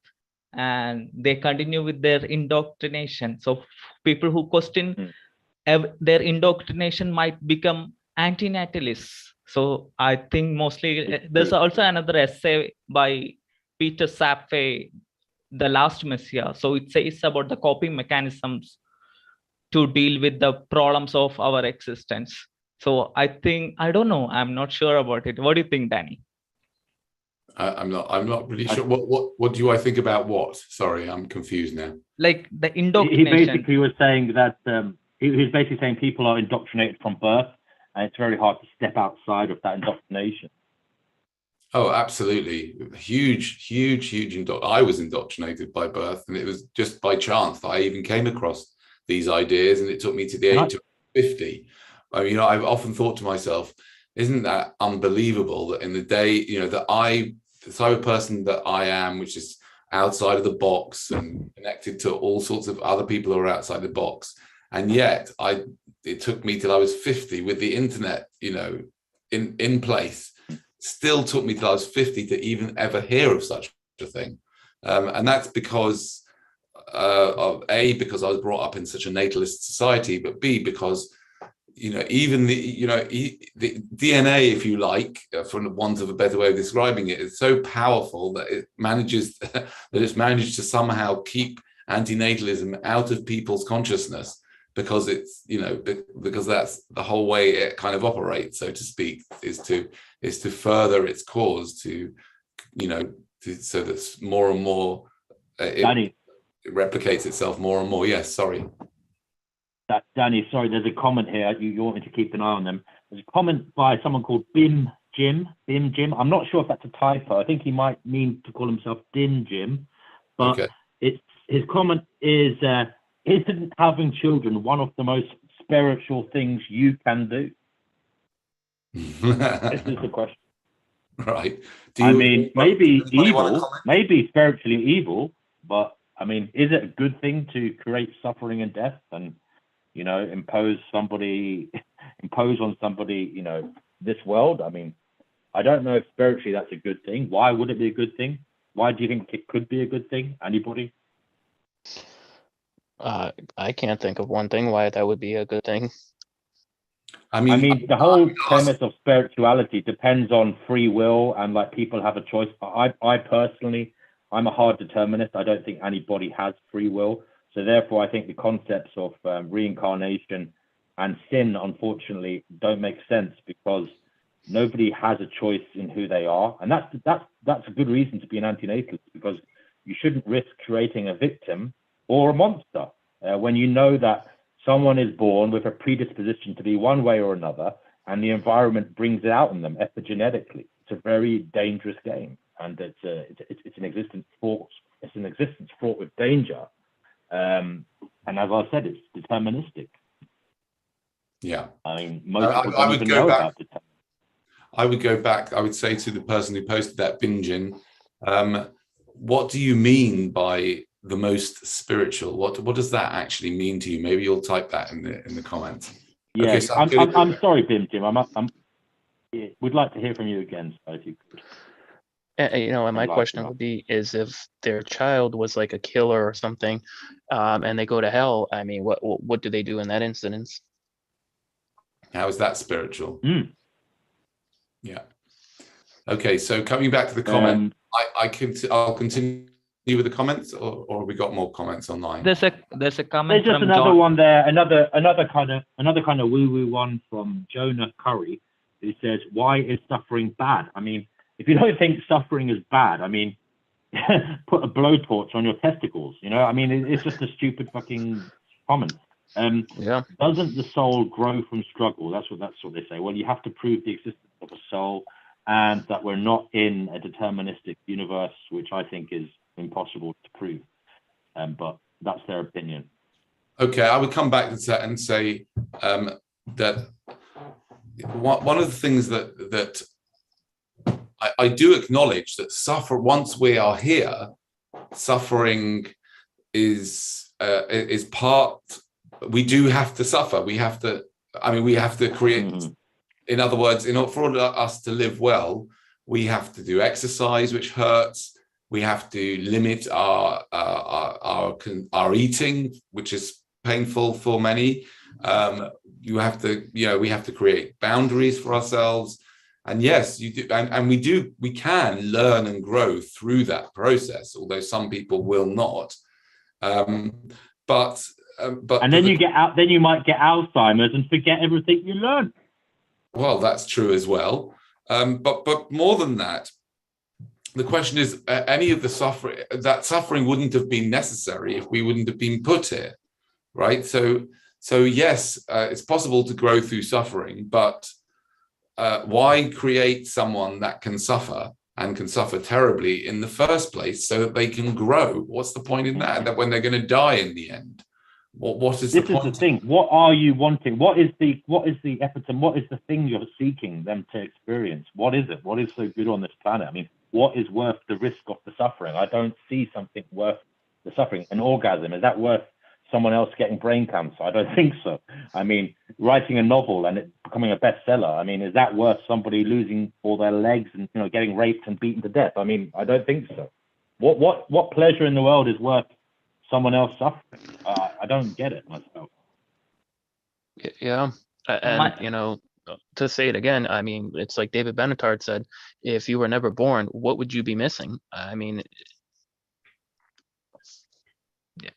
and they continue with their indoctrination. So people who question Mm. their indoctrination might become anti-natalists. So I think mostly It's there's true. also another essay by Peter Saffey, The Last Messiah. So it says about the coping mechanisms to deal with the problems of our existence. So I think, I don't know, I'm not sure about it. What do you think, Danny? I'm not really sure. What do I think about what? Sorry, I'm confused now. Like the He indoctrination. basically was saying that he was basically saying people are indoctrinated from birth, and it's very hard to step outside of that indoctrination. Oh, absolutely. Huge. I was indoctrinated by birth, and it was just by chance that I even came across these ideas, and it took me to the age of 50. I mean, I've often thought to myself, isn't that unbelievable that in the day, that the type of person that I am, which is outside of the box and connected to all sorts of other people who are outside the box, and yet it took me till I was 50 with the internet, in place. Still took me till I was 50 to even ever hear of such a thing, and that's because of A, because I was brought up in such a natalist society, but B, because even the DNA, if you like, for want of a better way of describing it, is so powerful that it's managed to somehow keep antinatalism out of people's consciousness, because it's because that's the whole way it kind of operates, so to speak, is to further its cause, so that more and more it replicates itself more and more. Yes, sorry. Danny, sorry, there's a comment here. You want me to keep an eye on them. There's a comment by someone called Bim Jim. I'm not sure if that's a typo. I think he might mean to call himself Dim Jim, but Okay. his comment is, isn't having children one of the most spiritual things you can do? This is the question. Right. Maybe evil, maybe spiritually evil, but I mean, is it a good thing to create suffering and death and impose on somebody, this world? I mean, I don't know if spiritually that's a good thing. Why would it be a good thing? Why do you think it could be a good thing? Anybody? I can't think of one thing why that would be a good thing. I mean, the whole premise of spirituality depends on free will and like people have a choice. I personally, I'm a hard determinist. I don't think anybody has free will. So therefore, I think the concepts of reincarnation and sin, unfortunately, don't make sense, because nobody has a choice in who they are. And that's a good reason to be an antinatalist, because you shouldn't risk creating a victim or a monster when you know that someone is born with a predisposition to be one way or another, and the environment brings it out in them epigenetically. It's a very dangerous game, and it's an existence fraught. It's an existence fraught with danger, and as I said, it's deterministic. Yeah, I mean, most people don't even know about determinism. I would go back. I would say to the person who posted that binging, what do you mean by the most spiritual? What does that actually mean to you? Maybe you'll type that in the comments. Yeah, okay, so I'm sorry, Bim Jim. We'd like to hear from you again, so if you could. And my question would be, is if their child was like a killer or something, and they go to hell, I mean, what do they do in that instance? How is that spiritual? Mm. Yeah. Okay, so coming back to the comment, I'll continue with the comments, or have we got more comments online? There's a comment. There's just from another John. one there, another kind of woo-woo one from Jonah Curry, who says, "Why is suffering bad?" I mean, if you don't think suffering is bad, I mean, put a blowtorch on your testicles. I mean, it's just a stupid fucking comment. Yeah. Doesn't the soul grow from struggle? That's what they say. Well, you have to prove the existence of a soul, and that we're not in a deterministic universe, which I think is impossible to prove. But that's their opinion. Okay, I would come back to that and say that one of the things that I do acknowledge that once we are here, suffering is part. We do have to suffer. We have to create. Mm-hmm. In other words, for us to live well, we have to do exercise, which hurts. We have to limit our eating, which is painful for many. We have to create boundaries for ourselves. And yes, you do, and we can learn and grow through that process, although some people will not. But and then you might get Alzheimer's and forget everything you learned. Well, that's true as well. But more than that, the question is, any of the suffering wouldn't have been necessary if we wouldn't have been put here, right? So yes, it's possible to grow through suffering, but why create someone that can suffer and can suffer terribly in the first place so that they can grow? What's the point in that? That when they're going to die in the end? What is the point? This is the thing. What are you wanting? What is the epitome? What is the thing you're seeking them to experience? What is it? What is so good on this planet? I mean, what is worth the risk of the suffering? I don't see something worth the suffering. An orgasm, is that worth someone else getting brain cancer? I don't think so. I mean, writing a novel and it becoming a bestseller, I mean, is that worth somebody losing all their legs and getting raped and beaten to death? I mean, I don't think so. What pleasure in the world is worth someone else suffering? I don't get it myself. Yeah, and to say it again, I mean, it's like David Benatard said, if you were never born, what would you be missing? I mean,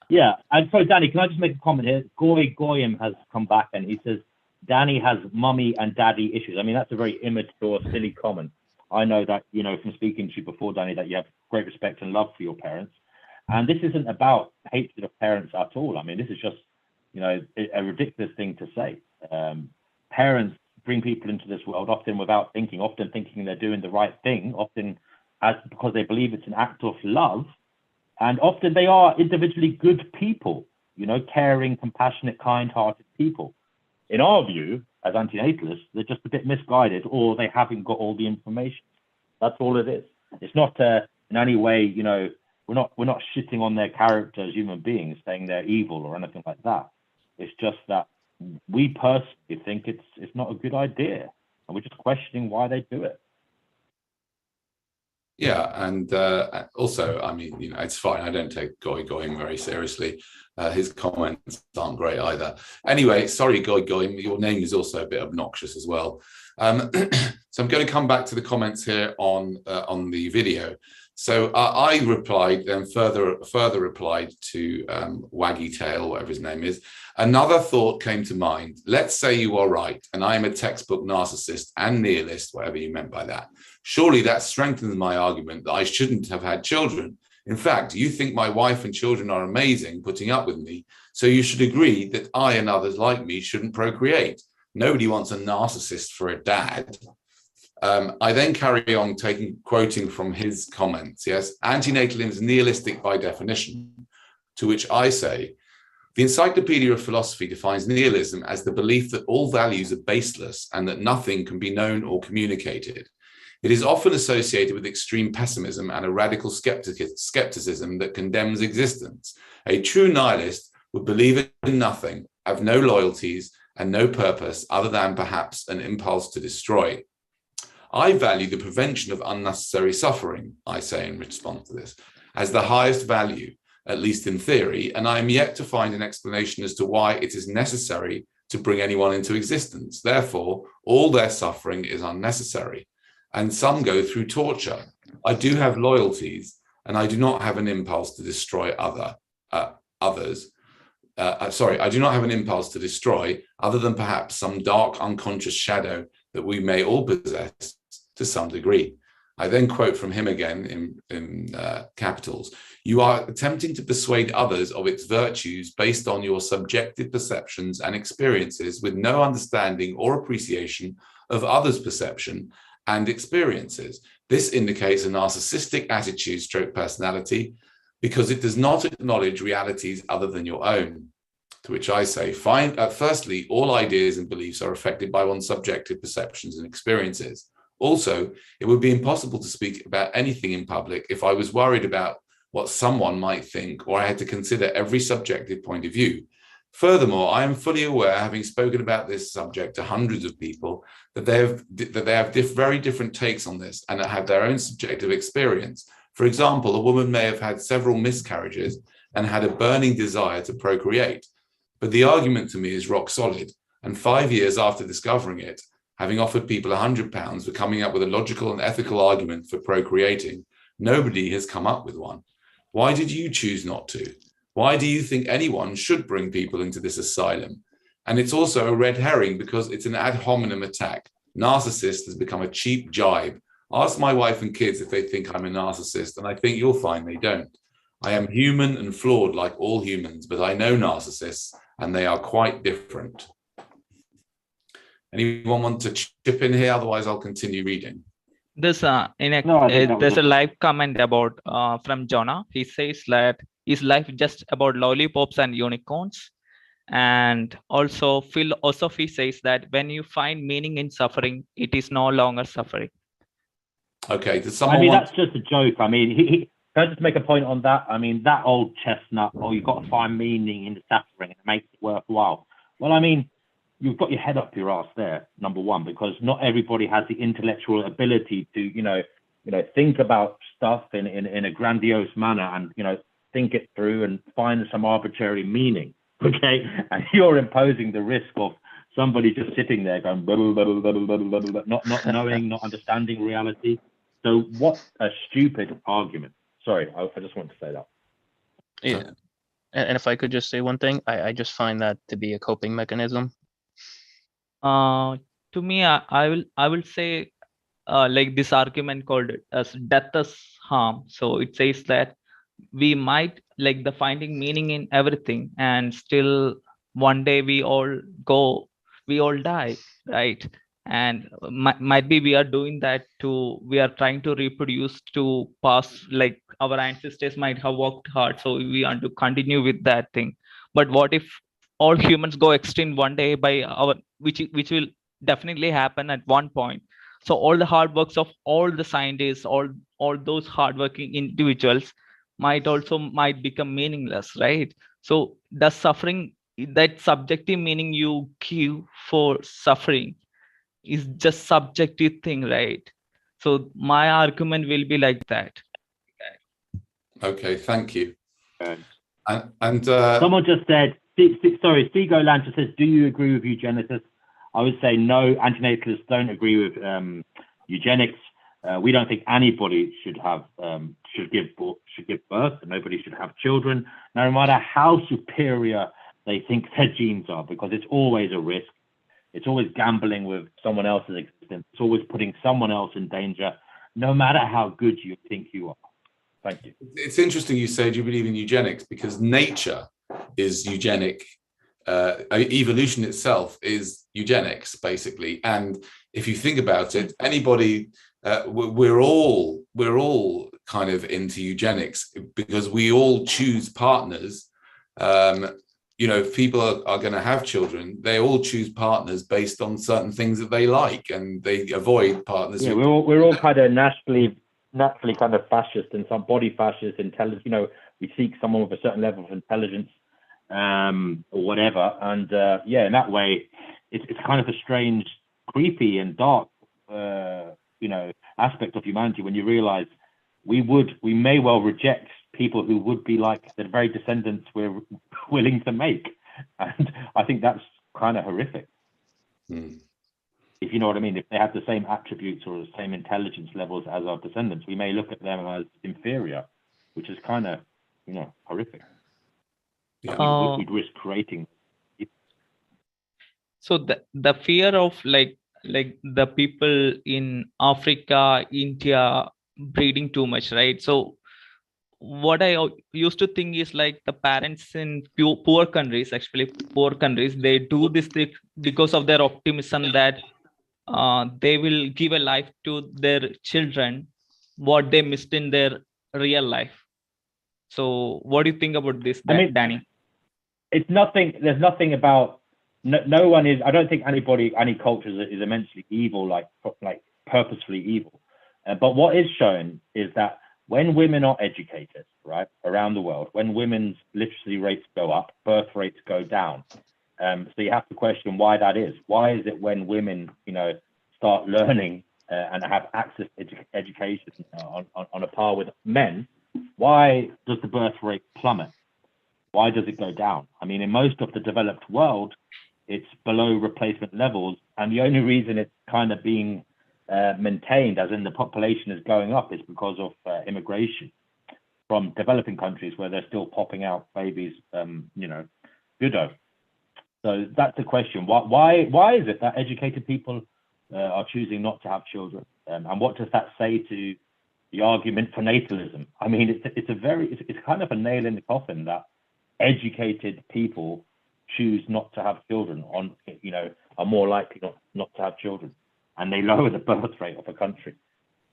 yeah. And so, Danny, can I just make a comment here? Goyim has come back and he says Danny has mummy and daddy issues. I mean, that's a very immature, silly comment. I know that, from speaking to you before, Danny, that you have great respect and love for your parents. And this isn't about hatred of parents at all. I mean, this is just, a ridiculous thing to say. Parents bring people into this world often without thinking, often thinking they're doing the right thing, often because they believe it's an act of love. And often they are individually good people, caring, compassionate, kind-hearted people. In our view, as antinatalists, they're just a bit misguided, or they haven't got all the information. That's all it is. It's not in any way, we're not shitting on their character as human beings, saying they're evil or anything like that. It's just that we personally think it's not a good idea, and we're just questioning why they do it. Yeah, and also, I mean, it's fine. I don't take Goyim very seriously. His comments aren't great either. Anyway, sorry, Goyim, your name is also a bit obnoxious as well. So I'm going to come back to the comments here on the video. So I replied, then further replied to Waggy Tail, whatever his name is. Another thought came to mind. Let's say you are right, and I am a textbook narcissist and nihilist, whatever you meant by that. Surely that strengthens my argument that I shouldn't have had children. In fact, you think my wife and children are amazing putting up with me, so you should agree that I and others like me shouldn't procreate. Nobody wants a narcissist for a dad. I then carry on quoting from his comments. Yes, antinatalism is nihilistic by definition, to which I say, the Encyclopedia of Philosophy defines nihilism as the belief that all values are baseless and that nothing can be known or communicated. It is often associated with extreme pessimism and a radical skepticism that condemns existence. A true nihilist would believe in nothing, have no loyalties, and no purpose other than perhaps an impulse to destroy. I value the prevention of unnecessary suffering, I say in response to this, as the highest value, at least in theory, and I am yet to find an explanation as to why it is necessary to bring anyone into existence. Therefore, all their suffering is unnecessary, and some go through torture. I do have loyalties, and I do not have an impulse to destroy others. I do not have an impulse to destroy, other than perhaps some dark unconscious shadow that we may all possess to some degree. I then quote from him again in capitals. You are attempting to persuade others of its virtues based on your subjective perceptions and experiences with no understanding or appreciation of others' perception and experiences. This indicates a narcissistic attitude / personality because it does not acknowledge realities other than your own. To which I say, firstly, all ideas and beliefs are affected by one's subjective perceptions and experiences. Also, it would be impossible to speak about anything in public if I was worried about what someone might think, or I had to consider every subjective point of view. Furthermore, I am fully aware, having spoken about this subject to hundreds of people, that they have very different takes on this and that have their own subjective experience. For example, a woman may have had several miscarriages and had a burning desire to procreate. But the argument to me is rock solid. And 5 years after discovering it, having offered people £100 for coming up with a logical and ethical argument for procreating, nobody has come up with one. Why did you choose not to? Why do you think anyone should bring people into this asylum? And it's also a red herring because it's an ad hominem attack. Narcissist has become a cheap jibe. Ask my wife and kids if they think I'm a narcissist, and I think you'll find they don't. I am human and flawed like all humans, but I know narcissists, and they are quite different. Anyone want to chip in here? Otherwise, I'll continue reading. There's there's a live comment about from Jonah. He says that is life just about lollipops and unicorns? And also philosophy says that when you find meaning in suffering, it is no longer suffering. Okay, does someone that's just a joke. I mean, can I just make a point on that? I mean, that old chestnut, you've got to find meaning in the suffering and it makes it worthwhile. Well, I mean, you've got your head up your ass there, number one, because not everybody has the intellectual ability to, think about stuff in a grandiose manner and, think it through and find some arbitrary meaning. Okay, and you're imposing the risk of somebody just sitting there going blah, blah, blah, blah, blah, blah, blah, not knowing, not understanding reality. So what a stupid argument. Sorry, I just want to say that. Yeah, and if I could just say one thing, I just find that to be a coping mechanism. To me, I will say like this argument called as death as harm. So it says that we might like the finding meaning in everything, and still one day we all die, right? And might be we are doing that we are trying to reproduce to pass, like our ancestors might have worked hard, so we want to continue with that thing. But what if all humans go extinct one day by which will definitely happen at one point? So all the hard works of all the scientists, all those hardworking individuals might become meaningless, right? So the suffering, that subjective meaning you give for suffering is just subjective thing, right? So my argument will be like that. Okay, thank you. And someone just said, Seago Land just says, do you agree with eugenics? I would say no, antinatalists don't agree with eugenics. We don't think anybody should give birth, and nobody should have children, no matter how superior they think their genes are, because it's always a risk. It's always gambling with someone else's existence. It's always putting someone else in danger, no matter how good you think you are. Thank you. It's interesting you said you believe in eugenics, because nature is eugenic. Evolution itself is eugenics, basically. And if you think about it, anybody, we're all kind of into eugenics because we all choose partners. If people are going to have children, they all choose partners based on certain things that they like, and they avoid partners. Yeah, we're all kind of naturally kind of fascist, and some body fascist, intelligent. We seek someone with a certain level of intelligence, or whatever. And in that way, it's kind of a strange, creepy, and dark, aspect of humanity when you realize we may well reject people who would be like the very descendants we're willing to make. And I think that's kind of horrific. If you know what I mean. If they have the same attributes or the same intelligence levels as our descendants, we may look at them as inferior, which is kind of, horrific. We'd risk creating. So the fear of like the people in Africa, India breeding too much, right? So what I used to think is like the parents in poor countries, they do this thing because of their optimism that they will give a life to their children what they missed in their real life. So what do you think about this, Danny? It's nothing. There's nothing about. No one is. I don't think any culture is immensely evil, like purposefully evil. But what is shown is that when women are educated, right, around the world, when women's literacy rates go up, birth rates go down. So you have to question why that is. Why is it when women, start learning and have access to education on a par with men, why does the birth rate plummet? Why does it go down? I mean, in most of the developed world, it's below replacement levels, and the only reason it's kind of being maintained, as in the population is going up, is because of immigration from developing countries where they're still popping out babies, widow. So that's the question. Why is it that educated people are choosing not to have children? And what does that say to the argument for natalism? I mean, it's kind of a nail in the coffin that educated people choose not to have children, are more likely not to have children, and they lower the birth rate of a country.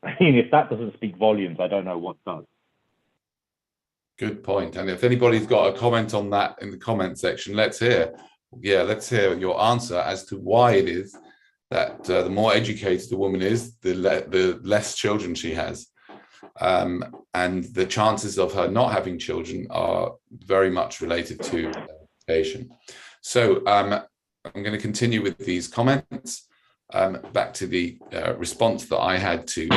I mean, if that doesn't speak volumes, I don't know what does. Good point. And if anybody's got a comment on that in the comment section, let's hear your answer as to why it is that the more educated a woman is, the less children she has. And the chances of her not having children are very much related to education. So I'm going to continue with these comments. Back to the response that I had to.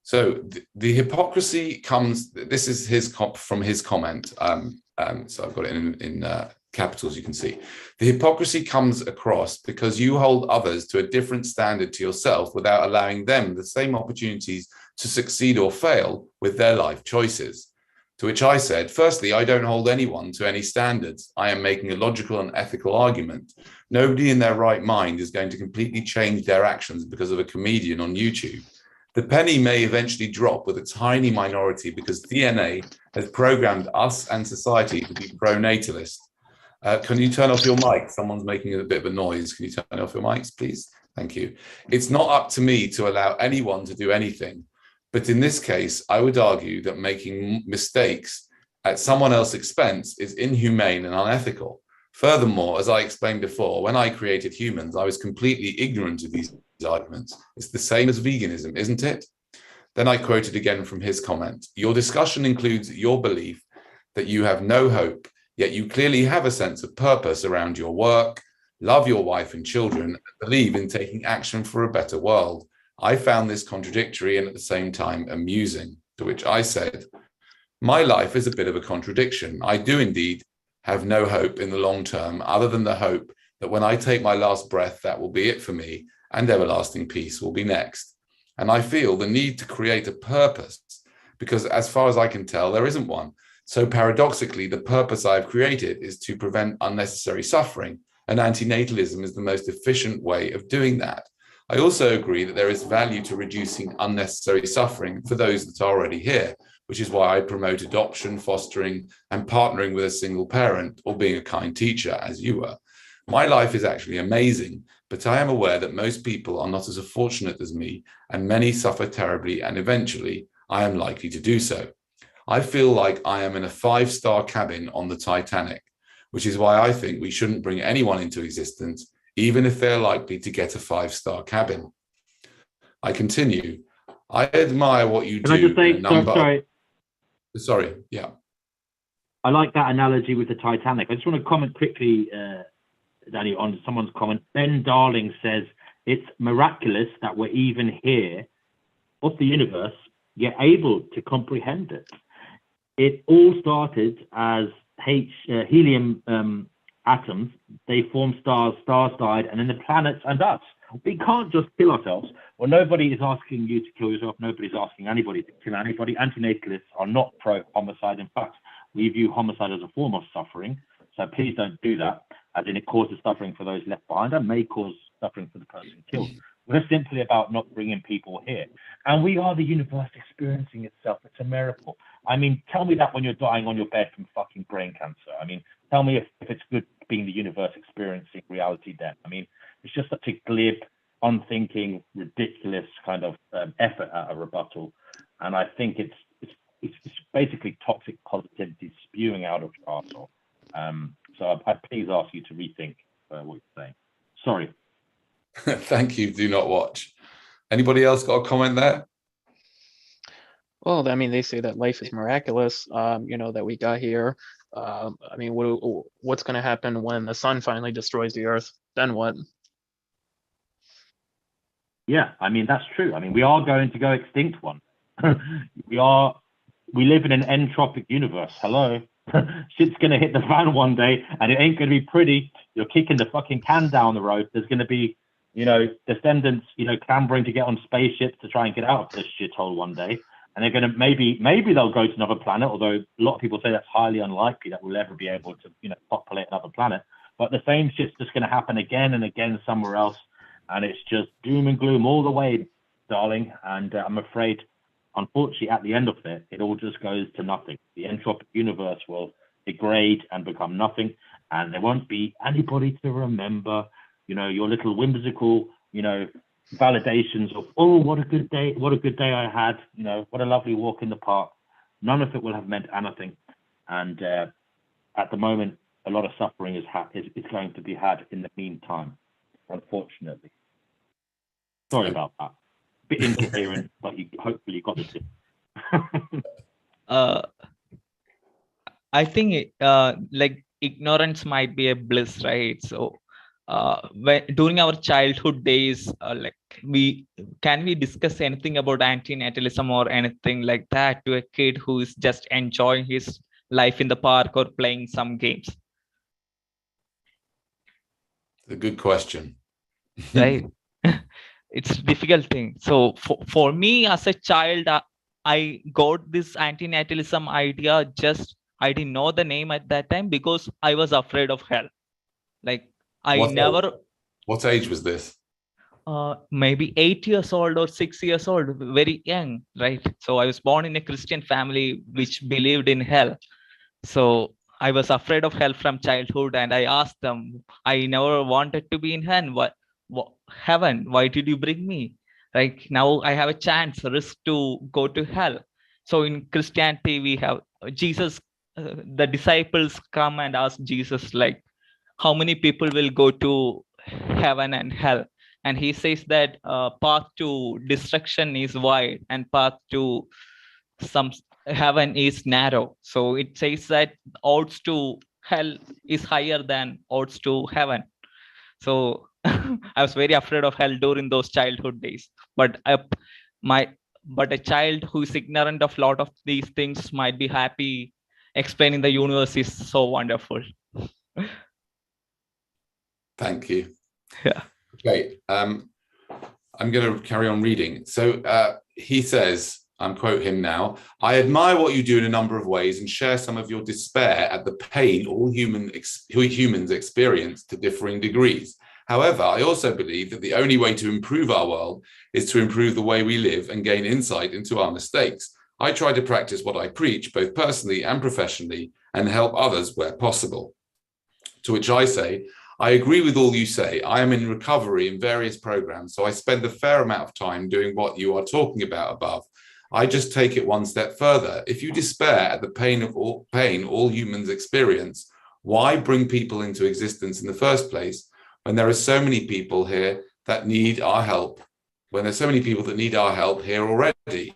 So the hypocrisy comes. This is from his comment. So I've got it in capitals. You can see the hypocrisy comes across because you hold others to a different standard to yourself without allowing them the same opportunities to succeed or fail with their life choices. To which I said, firstly, I don't hold anyone to any standards. I am making a logical and ethical argument. Nobody in their right mind is going to completely change their actions because of a comedian on YouTube. The penny may eventually drop with a tiny minority because DNA has programmed us and society to be pro-natalist. Can you turn off your mic? Someone's making a bit of a noise. Can you turn off your mics, please? Thank you. It's not up to me to allow anyone to do anything. But in this case, I would argue that making mistakes at someone else's expense is inhumane and unethical. Furthermore, as I explained before, when I created humans, I was completely ignorant of these arguments. It's the same as veganism, isn't it? Then I quoted again from his comment. Your discussion includes your belief that you have no hope, yet you clearly have a sense of purpose around your work, love your wife and children, and believe in taking action for a better world. I found this contradictory and at the same time amusing, to which I said, my life is a bit of a contradiction. I do indeed have no hope in the long term, other than the hope that when I take my last breath, that will be it for me, and everlasting peace will be next. And I feel the need to create a purpose, because as far as I can tell, there isn't one. So paradoxically, the purpose I've created is to prevent unnecessary suffering, and antinatalism is the most efficient way of doing that. I also agree that there is value to reducing unnecessary suffering for those that are already here, which is why I promote adoption, fostering, and partnering with a single parent, or being a kind teacher, as you were. My life is actually amazing, but I am aware that most people are not as fortunate as me, and many suffer terribly, and eventually I am likely to do so. I feel like I am in a 5-star cabin on the Titanic, which is why I think we shouldn't bring anyone into existence, even if they're likely to get a 5-star cabin. I continue. I admire what you do. Can I just say, sorry, yeah. I like that analogy with the Titanic. I just want to comment quickly, Danny, on someone's comment. Ben Darling says, it's miraculous that we're even here of the universe, yet able to comprehend it. It all started as helium atoms. They formed stars, stars died, and then the planets and us. We can't just kill ourselves. Well, nobody is asking you to kill yourself. Nobody's asking anybody to kill anybody. Antinatalists are not pro-homicide. In fact, we view homicide as a form of suffering. So please don't do that, as in it causes suffering for those left behind and may cause suffering for the person killed. We're simply about not bringing people here. And we are the universe experiencing itself. It's a miracle. I mean, tell me that when you're dying on your bed from fucking brain cancer. I mean, tell me if it's good being the universe experiencing reality then. I mean, it's just such a glib, unthinking, ridiculous kind of effort at a rebuttal. And I think it's basically toxic positivity spewing out of your arsehole. So I please ask you to rethink what you're saying. Sorry. Thank you. Do not watch. Anybody else got a comment there? Well, I mean, they say that life is miraculous, that we got here. I mean, what's going to happen when the sun finally destroys the earth? Then what? Yeah, I mean, that's true. I mean, we are going to go extinct one. We live in an entropic universe. Hello. Shit's going to hit the fan one day, and it ain't going to be pretty. You're kicking the fucking can down the road. There's going to be, descendants, clambering to get on spaceships to try and get out of this shithole one day. And they're going to, maybe they'll go to another planet, although a lot of people say that's highly unlikely that we'll ever be able to, populate another planet. But the same shit's just going to happen again and again somewhere else. And it's just doom and gloom all the way, darling. And I'm afraid, unfortunately, at the end of it, it all just goes to nothing. The entropic universe will degrade and become nothing. And there won't be anybody to remember, your little whimsical, validations of, oh, what a good day I had, what a lovely walk in the park. None of it will have meant anything. And at the moment, a lot of suffering is going to be had in the meantime, unfortunately. Sorry about that. Bit incoherent, but you hopefully got the tip. I think ignorance might be a bliss, right? So during our childhood days, can we discuss anything about antinatalism or anything like that to a kid who is just enjoying his life in the park or playing some games? It's a good question. Right. It's a difficult thing. So for me as a child, I got this antinatalism idea. I didn't know the name at that time because I was afraid of hell. What age was this? Maybe 8 years old or 6 years old, very young, right? So I was born in a Christian family which believed in hell. So I was afraid of hell from childhood, and I asked them, I never wanted to be in heaven. Why did you bring me? Now I have a risk to go to hell. So in Christianity, we have Jesus, the disciples come and ask Jesus, how many people will go to heaven and hell? And he says that path to destruction is wide and path to heaven is narrow. So it says that odds to hell is higher than odds to heaven. So I was very afraid of hell during those childhood days. But a child who is ignorant of a lot of these things might be happy. Explaining the universe is so wonderful. Thank you. Yeah. Okay. I'm going to carry on reading. So he says, I'm quote him now, I admire what you do in a number of ways and share some of your despair at the pain all humans experience to differing degrees. However, I also believe that the only way to improve our world is to improve the way we live and gain insight into our mistakes. I try to practice what I preach, both personally and professionally, and help others where possible. To which I say, I agree with all you say. I am in recovery in various programs, so I spend a fair amount of time doing what you are talking about above. I just take it one step further. If you despair at the pain all humans experience, why bring people into existence in the first place when there are so many people here that need our help? When there's so many people that need our help here already?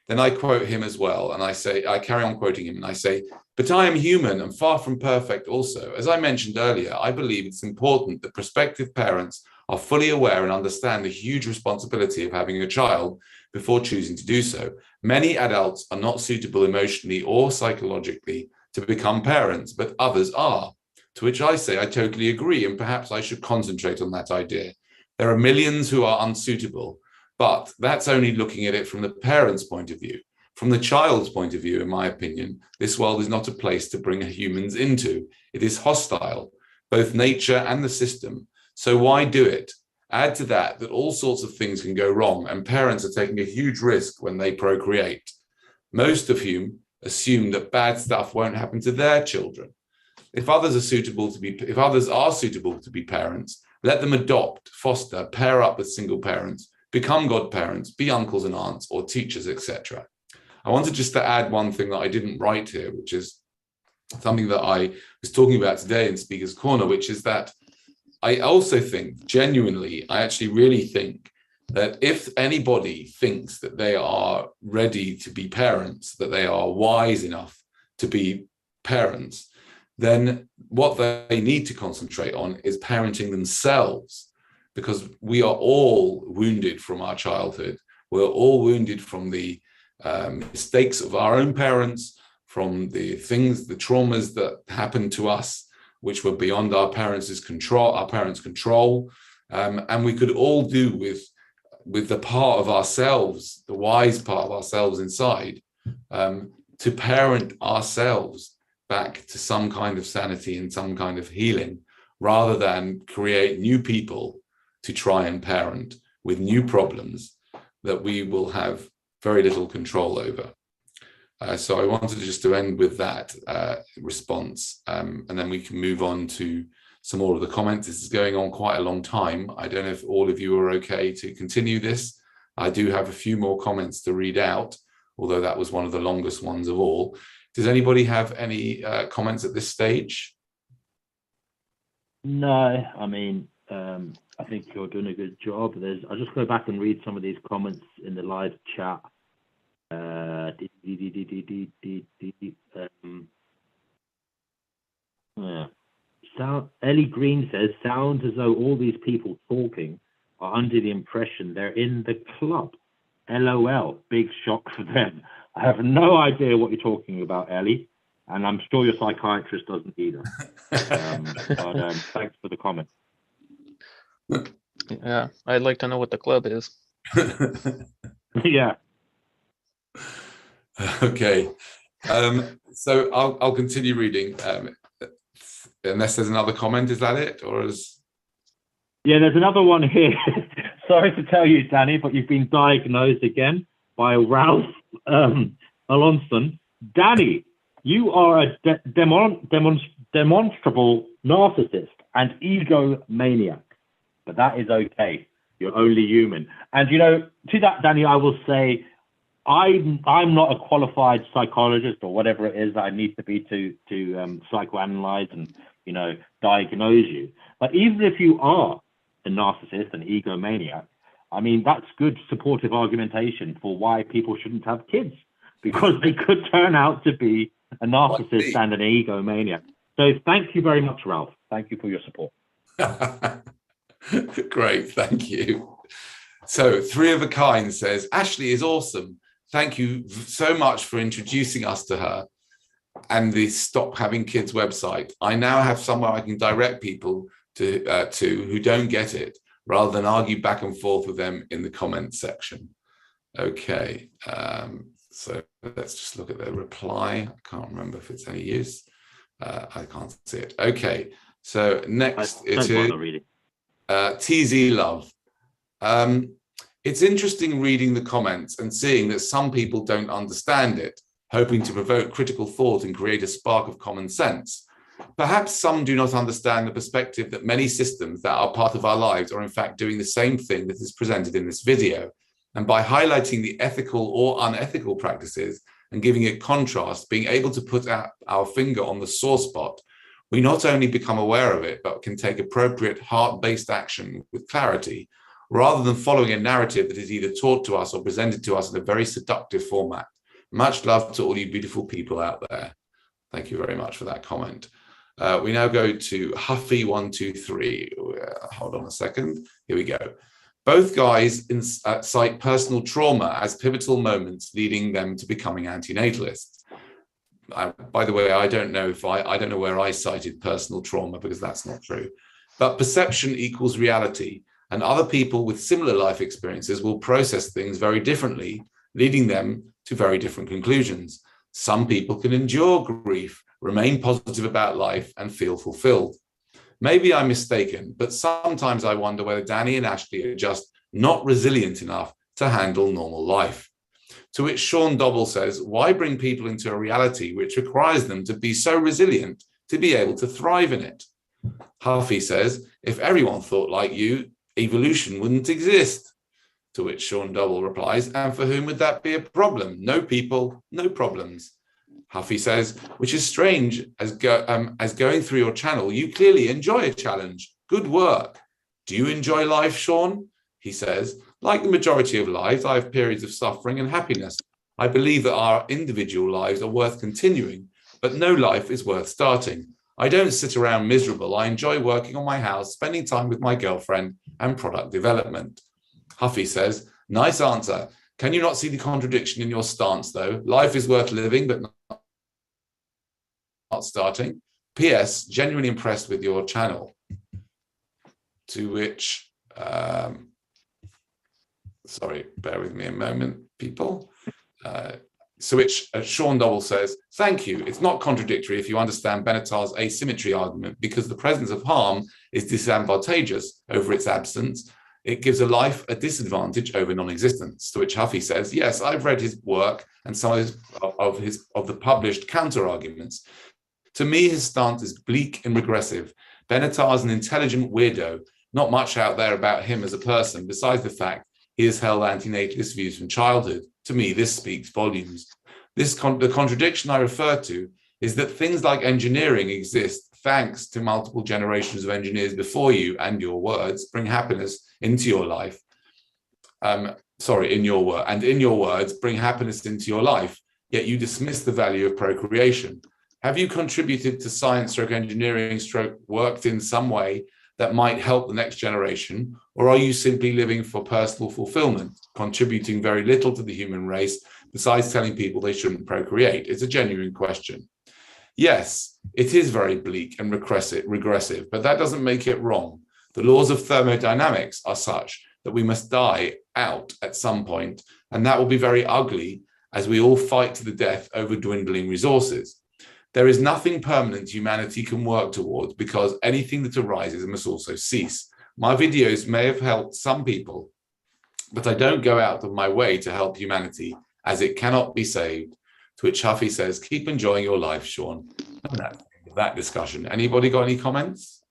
Then I quote him as well, and I carry on quoting him, and I say, but I am human and far from perfect also. As I mentioned earlier, I believe it's important that prospective parents are fully aware and understand the huge responsibility of having a child before choosing to do so. Many adults are not suitable emotionally or psychologically to become parents, but others are. To which I say I totally agree, and perhaps I should concentrate on that idea. There are millions who are unsuitable, but that's only looking at it from the parent's point of view. From the child's point of view, in my opinion, this world is not a place to bring humans into. It is hostile, both nature and the system. So why do it? Add to that all sorts of things can go wrong, and parents are taking a huge risk when they procreate, most of whom assume that bad stuff won't happen to their children. If others are suitable to be parents, let them adopt, foster, pair up with single parents, become godparents, be uncles and aunts, or teachers, etc. I wanted just to add one thing that I didn't write here, which is something that I was talking about today in Speaker's Corner, which is that I also think, genuinely, I actually really think that if anybody thinks that they are ready to be parents, that they are wise enough to be parents, then what they need to concentrate on is parenting themselves. because we are all wounded from our childhood. We're all wounded from the mistakes of our own parents, from the things, the traumas that happened to us, which were beyond our parents' control. And we could all do with the part of ourselves, the wise part of ourselves inside, to parent ourselves back to some kind of sanity and some kind of healing, rather than create new people to try and parent with new problems that we will have very little control over. So I wanted just to end with that response, and then we can move on to some more of the comments. This is going on quite a long time. I don't know if all of you are okay to continue this. I do have a few more comments to read out, although that was one of the longest ones of all. Does anybody have any comments at this stage? No, I mean, I think you're doing a good job. I'll just go back and read some of these comments in the live chat. Ellie Green says, sounds as though all these people talking are under the impression they're in the club. LOL, big shock for them. I have no idea what you're talking about, Ellie, and I'm sure your psychiatrist doesn't either. But thanks for the comment. Yeah, I'd like to know what the club is. Yeah. Okay. So I'll continue reading. Unless there's another comment, is that it? Or is... Yeah, there's another one here. Sorry to tell you, Danny, but you've been diagnosed again by Ralph Alonson. Danny, you are a demonstrable narcissist and egomaniac, but that is okay. You're only human. And, you know, to that, Danny, I will say, I'm not a qualified psychologist or whatever it is that I need to be to psychoanalyze and, you know, diagnose you. But even if you are a narcissist and egomaniac, I mean, that's good supportive argumentation for why people shouldn't have kids, because they could turn out to be a narcissist and an egomaniac. So thank you very much, Ralph. Thank you for your support. Great, thank you. So Three of a Kind says, Ashley is awesome. Thank you so much for introducing us to her and the Stop Having Kids website. I now have somewhere I can direct people to who don't get it, rather than argue back and forth with them in the comments section. Okay, so let's just look at the reply. I can't remember if it's any use. I can't see it. Okay, so next it is TZ Love. It's interesting reading the comments and seeing that some people don't understand it, hoping to provoke critical thought and create a spark of common sense. Perhaps some do not understand the perspective that many systems that are part of our lives are in fact doing the same thing that is presented in this video. And by highlighting the ethical or unethical practices and giving it contrast, being able to put our finger on the sore spot, we not only become aware of it, but can take appropriate heart-based action with clarity, rather than following a narrative that is either taught to us or presented to us in a very seductive format. Much love to all you beautiful people out there. Thank you very much for that comment. We now go to Huffy123. Hold on a second. Here we go. Both guys cite personal trauma as pivotal moments leading them to becoming antinatalists. By the way, I don't know where I cited personal trauma, because that's not true. But perception equals reality, and other people with similar life experiences will process things very differently, leading them to very different conclusions. Some people can endure grief, remain positive about life, and feel fulfilled. Maybe I'm mistaken, but sometimes I wonder whether Danny and Ashley are just not resilient enough to handle normal life. To which Sean Dobble says, why bring people into a reality which requires them to be so resilient to be able to thrive in it? Huffy says, if everyone thought like you, evolution wouldn't exist. To which Sean Dobble replies, and for whom would that be a problem? No people, no problems. Huffy says, which is strange, as going through your channel, you clearly enjoy a challenge. Good work. Do you enjoy life, Sean? He says, like the majority of lives, I have periods of suffering and happiness. I believe that our individual lives are worth continuing, but no life is worth starting. I don't sit around miserable. I enjoy working on my house, spending time with my girlfriend, and product development. Huffy says, nice answer. Can you not see the contradiction in your stance, though? Life is worth living, but not starting. P.S. Genuinely impressed with your channel. To which, sorry, bear with me a moment, people. So which Sean Double says, thank you. It's not contradictory if you understand Benatar's asymmetry argument, because the presence of harm is disadvantageous over its absence. It gives a life a disadvantage over non-existence. To which Huffy says, yes, I've read his work and some of the published counter-arguments. To me, his stance is bleak and regressive. Benatar is an intelligent weirdo. Not much out there about him as a person, besides the fact he has held antinatalist views from childhood. To me, this speaks volumes. The contradiction I refer to is that things like engineering exist thanks to multiple generations of engineers before you, and your words bring happiness into your life. In your words bring happiness into your life, yet you dismiss the value of procreation. Have you contributed to science / engineering / worked in some way that might help the next generation, or are you simply living for personal fulfillment, contributing very little to the human race besides telling people they shouldn't procreate? It's a genuine question. Yes, it is very bleak and regressive, but that doesn't make it wrong. The laws of thermodynamics are such that we must die out at some point, and that will be very ugly as we all fight to the death over dwindling resources. There is nothing permanent humanity can work towards, because anything that arises must also cease. My videos may have helped some people, but I don't go out of my way to help humanity, as it cannot be saved. To which Huffy says, keep enjoying your life, Sean. And that's the end of that discussion. Anybody got any comments?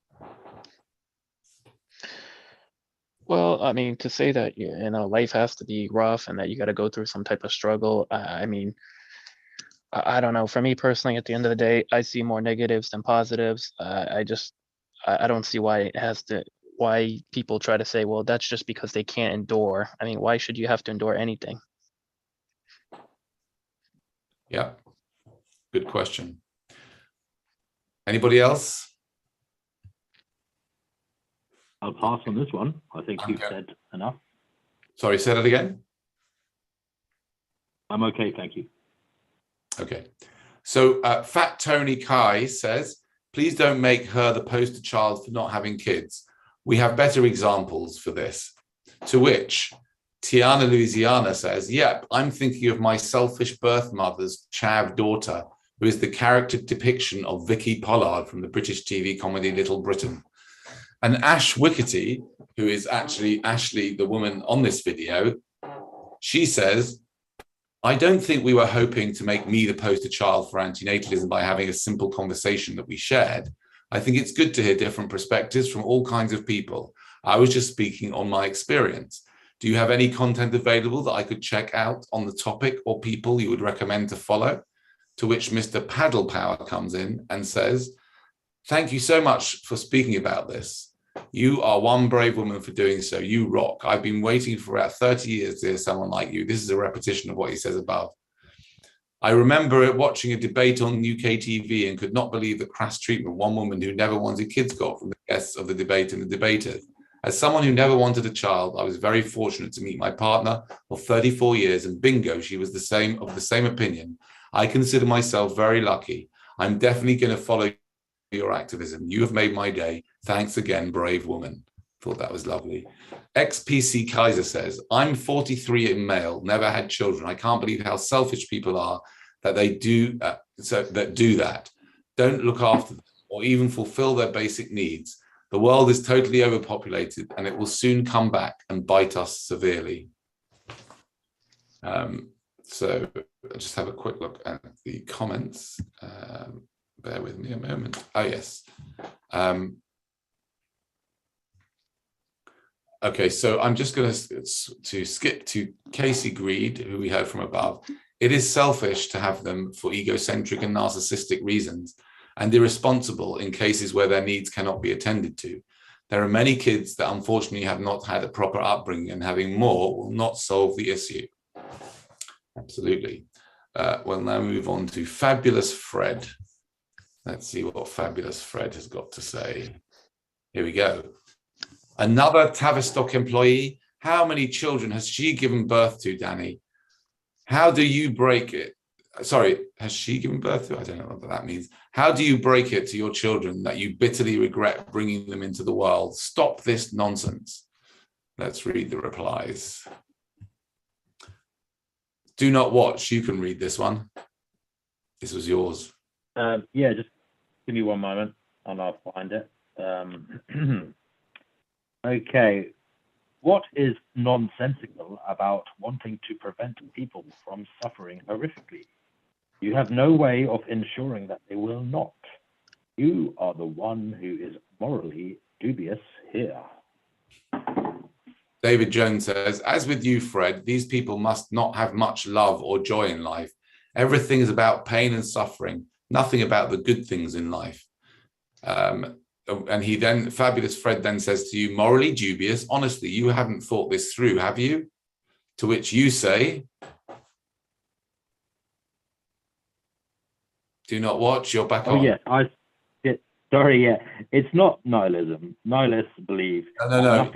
Well, I mean, to say that, life has to be rough and that you got to go through some type of struggle, I mean, I don't know. For me personally, at the end of the day, I see more negatives than positives. I don't see why people try to say, well, that's just because they can't endure. I mean, why should you have to endure anything? Yeah, good question. Anybody else? I'll pass on this one. I think you've said enough. Sorry, say that again. I'm okay, thank you. Okay. So Fat Tony Kai says, please don't make her the poster child for not having kids. We have better examples for this. To which Tiana Louisiana says, yep, I'm thinking of my selfish birth mother's Chav daughter, who is the character depiction of Vicky Pollard from the British TV comedy Little Britain. And Ash Wickety, who is actually Ashley, the woman on this video, she says, I don't think we were hoping to make me the poster child for antinatalism by having a simple conversation that we shared. I think it's good to hear different perspectives from all kinds of people. I was just speaking on my experience. Do you have any content available that I could check out on the topic, or people you would recommend to follow? To which Mr. Paddle Power comes in and says, thank you so much for speaking about this. You are one brave woman for doing so. You rock. I've been waiting for about 30 years to hear someone like you. This is a repetition of what he says above. I remember watching a debate on UK TV and could not believe the crass treatment one woman who never wanted kids got from the guests of the debate and the debaters. As someone who never wanted a child, I was very fortunate to meet my partner of 34 years, and bingo, she was of the same opinion. I consider myself very lucky. I'm definitely going to follow your activism. You have made my day. Thanks again, brave woman. Thought that was lovely. XPC Kaiser says, I'm 43 and male, never had children. I can't believe how selfish people are that they do that. Don't look after them or even fulfill their basic needs. The world is totally overpopulated, and it will soon come back and bite us severely. So I'll just have a quick look at the comments. Bear with me a moment. Oh, yes. Okay, so I'm just going to skip to Casey Greed, who we heard from above. It is selfish to have them for egocentric and narcissistic reasons, and irresponsible in cases where their needs cannot be attended to. There are many kids that unfortunately have not had a proper upbringing, and having more will not solve the issue. Absolutely. We'll now move on to Fabulous Fred. Let's see what Fabulous Fred has got to say. Here we go. Another Tavistock employee. How many children has she given birth to, Danny? How do you break it? Sorry, has she given birth to? I don't know what that means. How do you break it to your children that you bitterly regret bringing them into the world? Stop this nonsense. Let's read the replies. Do not watch. You can read this one. This was yours. Yeah, just give me one moment and I'll find it. Okay. What is nonsensical about wanting to prevent people from suffering horrifically? You have no way of ensuring that they will not. You are the one who is morally dubious here. David Jones says, as with you, Fred, these people must not have much love or joy in life. Everything is about pain and suffering, nothing about the good things in life. And he then, Fabulous Fred then says to you, morally dubious, honestly, you haven't thought this through, have you? To which you say, do not watch, you're back on. Oh, yeah, sorry, yeah, it's not nihilism. Nihilists believe. No,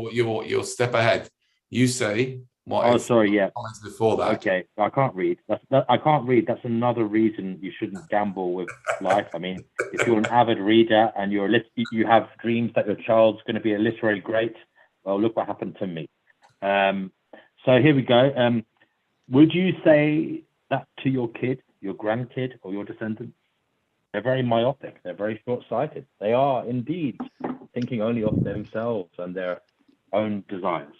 you're step ahead. You say what? Oh, sorry, yeah. Before that. Okay, I can't read. I can't read. That's another reason you shouldn't gamble with life. I mean, if you're an avid reader and you have dreams that your child's going to be a literary great, well, look what happened to me. So here we go. Would you say that to your kid, your grandkid, or your descendants? They're very myopic. They're very short-sighted. They are indeed thinking only of themselves and their own desires.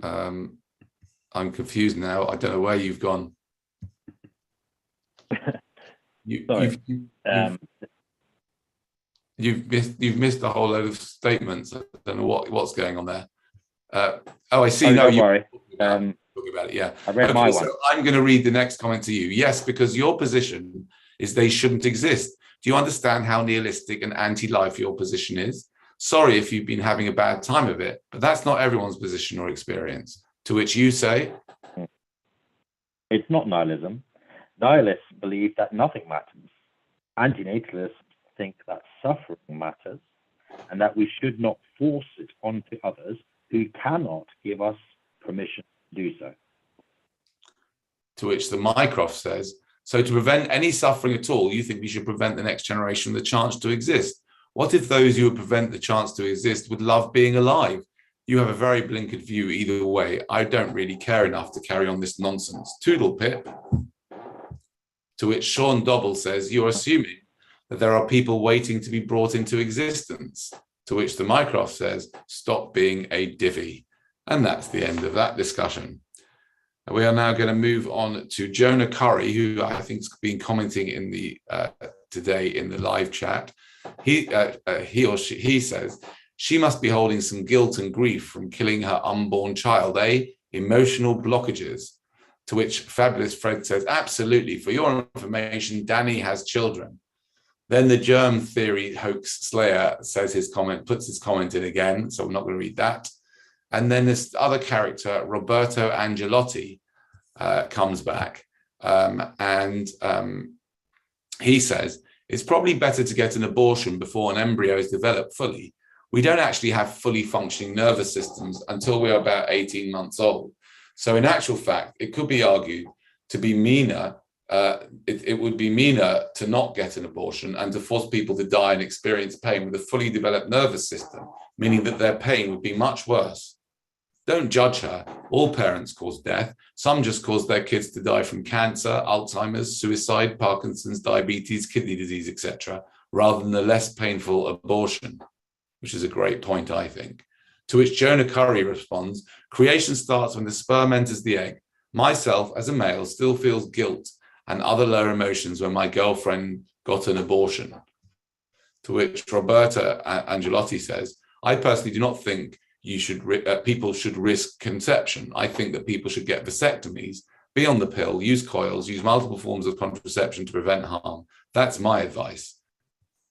I'm confused now. I don't know where you've gone. You've missed a whole load of statements. I don't know what's going on there. I see. Don't worry. Talking about it, yeah. I read my one. So I'm going to read the next comment to you. Yes, because your position is they shouldn't exist. Do you understand how nihilistic and anti-life your position is? Sorry if you've been having a bad time of it, but that's not everyone's position or experience. To which you say, it's not nihilism. Nihilists believe that nothing matters. Antinatalists think that suffering matters and that we should not force it onto others who cannot give us permission to do so. To which the Mycroft says, so to prevent any suffering at all, you think we should prevent the next generation the chance to exist? What if those who would prevent the chance to exist would love being alive? You have a very blinkered view either way. I don't really care enough to carry on this nonsense. Toodle pip. To which Sean Dobble says, you're assuming that there are people waiting to be brought into existence. To which the Mycroft says, stop being a divvy. And that's the end of that discussion. We are now going to move on to Jonah Curry, who I think has been commenting in the today in the live chat. He says, she must be holding some guilt and grief from killing her unborn child, emotional blockages. To which Fabulous Fred says, absolutely, for your information, Danny has children. Then the germ theory hoax slayer says puts his comment in again, so we're not going to read that. And then this other character, Roberto Angelotti, comes back and he says, it's probably better to get an abortion before an embryo is developed fully. We don't actually have fully functioning nervous systems until we're about 18 months old. So in actual fact, it could be argued to be meaner. It would be meaner to not get an abortion and to force people to die and experience pain with a fully developed nervous system, meaning that their pain would be much worse. Don't judge her. All parents cause death. Some just cause their kids to die from cancer, Alzheimer's, suicide, Parkinson's, diabetes, kidney disease, etc., rather than the less painful abortion, which is a great point, I think. To which Jonah Curry responds, creation starts when the sperm enters the egg. Myself, as a male, still feels guilt and other lower emotions when my girlfriend got an abortion. To which Roberta Angelotti says, I personally do not think people should risk conception. I think that people should get vasectomies, be on the pill, use coils, use multiple forms of contraception to prevent harm. That's my advice.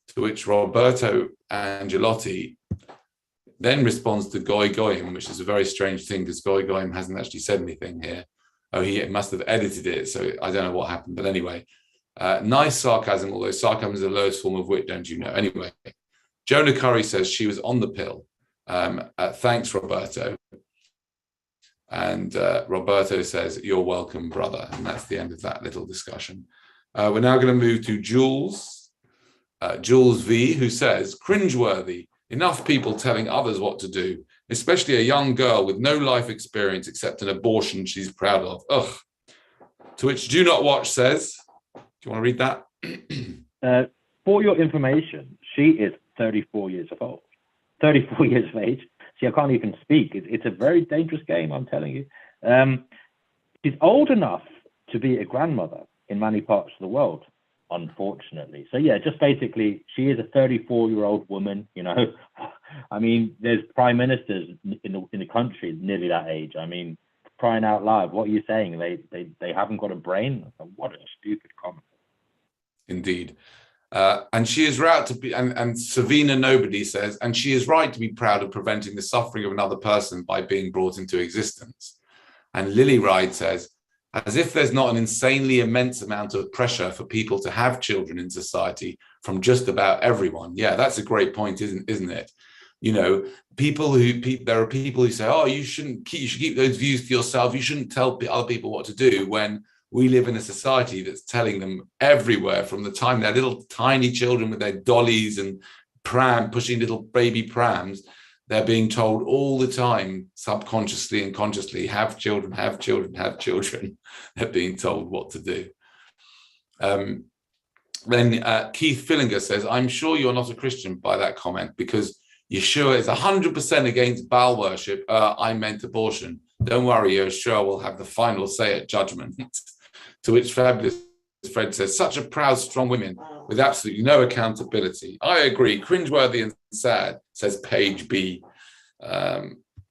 To which Roberto Angelotti then responds to Goy Goyim, which is a very strange thing because Goy Goyim hasn't actually said anything here. Oh, he must have edited it, so I don't know what happened. But anyway, nice sarcasm, although sarcasm is the lowest form of wit, don't you know? Anyway, Jonah Curry says she was on the pill. Thanks, Roberto. And Roberto says, you're welcome, brother. And that's the end of that little discussion. We're now going to move to Jules. Jules V, who says, cringeworthy. Enough people telling others what to do, especially a young girl with no life experience except an abortion she's proud of. Ugh. To which Do Not Watch says, do you want to read that? For your information, she is 34 years old, 34 years of age. See, I can't even speak. It's a very dangerous game, I'm telling you. She's old enough to be a grandmother in many parts of the world, unfortunately. So yeah, just basically, she is a 34-year-old woman. You know, I mean, there's prime ministers in the country nearly that age. I mean, crying out loud, what are you saying? They haven't got a brain? What a stupid comment. Indeed. And she is right to be, and Savina Nobody says, and she is right to be proud of preventing the suffering of another person by being brought into existence. And Lily Ride says, as if there's not an insanely immense amount of pressure for people to have children in society from just about everyone. Yeah, that's a great point, isn't it? You know, there are people who say, oh, you should keep those views to yourself. You shouldn't tell other people what to do, when we live in a society that's telling them everywhere, from the time they're little tiny children with their dollies and pushing little baby prams, they're being told all the time, subconsciously and consciously, have children, have children, have children. They're being told what to do. Then Keith Fillinger says, I'm sure you're not a Christian by that comment, because Yeshua is 100% against Baal worship. I meant abortion. Don't worry, Yeshua will have the final say at judgment. To which Fabulous Fred says, such a proud, strong women with absolutely no accountability. I agree, cringeworthy and sad, says Page B.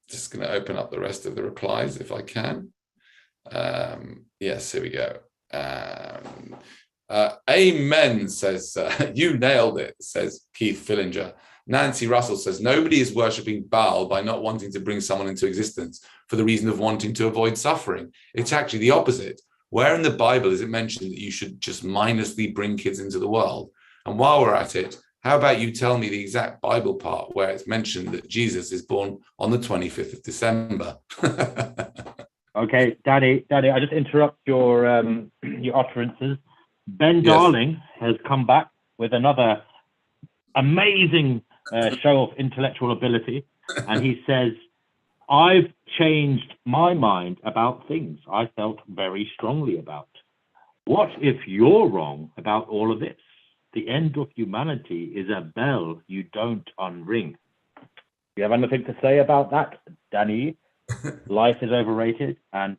Just going to open up the rest of the replies if I can. Yes, here we go. Amen, says, you nailed it, says Keith Fillinger. Nancy Russell says, nobody is worshipping Baal by not wanting to bring someone into existence for the reason of wanting to avoid suffering. It's actually the opposite. Where in the Bible is it mentioned that you should just mindlessly bring kids into the world? And while we're at it, how about you tell me the exact Bible part where it's mentioned that Jesus is born on the 25th of December? Okay, Daddy, I just interrupt your utterances. Ben Darling has come back with another amazing show of intellectual ability, and he says, I've changed my mind about things I felt very strongly about. What if you're wrong about all of this? The end of humanity is a bell you don't unring. Do you have anything to say about that, Danny? Life is overrated, and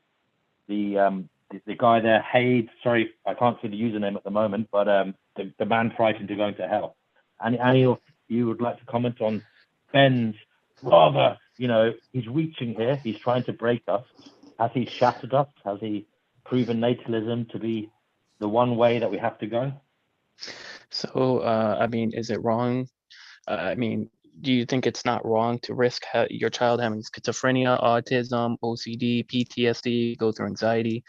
the guy there, Haid, sorry, I can't see the username at the moment, but the man frightened to going to hell. Any of you would like to comment on Ben's rather, you know, he's reaching here, he's trying to break us. Has he shattered us? Has he proven natalism to be the one way that we have to go? So, I mean, is it wrong? I mean, do you think it's not wrong to risk your child having schizophrenia, autism, OCD, PTSD, go through anxiety,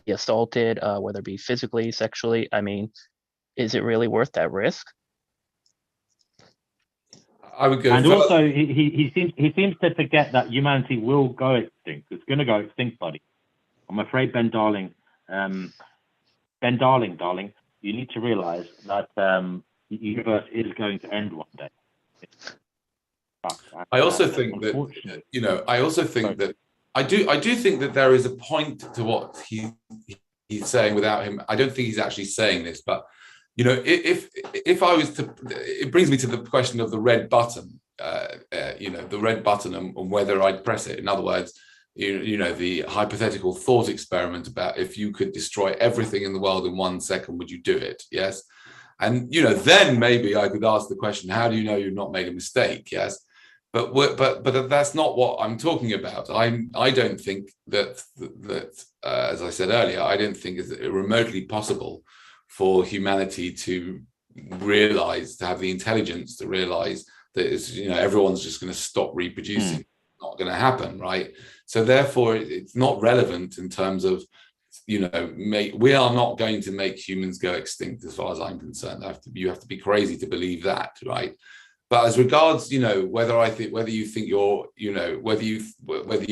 be assaulted, whether it be physically, sexually? I mean, is it really worth that risk? I would go. And also, he seems to forget that humanity will go extinct. It's going to go extinct, buddy. I'm afraid, Ben Darling, darling, you need to realize that the universe is going to end one day. I also think that, you know, I do think that there is a point to what he's saying without him. I don't think he's actually saying this, but you know, if I was to, it brings me to the question of the red button, you know, the red button and whether I'd press it. In other words, you know, the hypothetical thought experiment about if you could destroy everything in the world in 1 second, would you do it? Yes. And, you know, then maybe I could ask the question, how do you know you've not made a mistake? Yes. But that's not what I'm talking about. I don't think that as I said earlier, I don't think it's remotely possible for humanity to have the intelligence to realize that it's, you know, everyone's just going to stop reproducing. Not going to happen, right? So therefore, it's not relevant in terms of, we are not going to make humans go extinct, as far as I'm concerned. You have to be crazy to believe that, right? But as regards, whether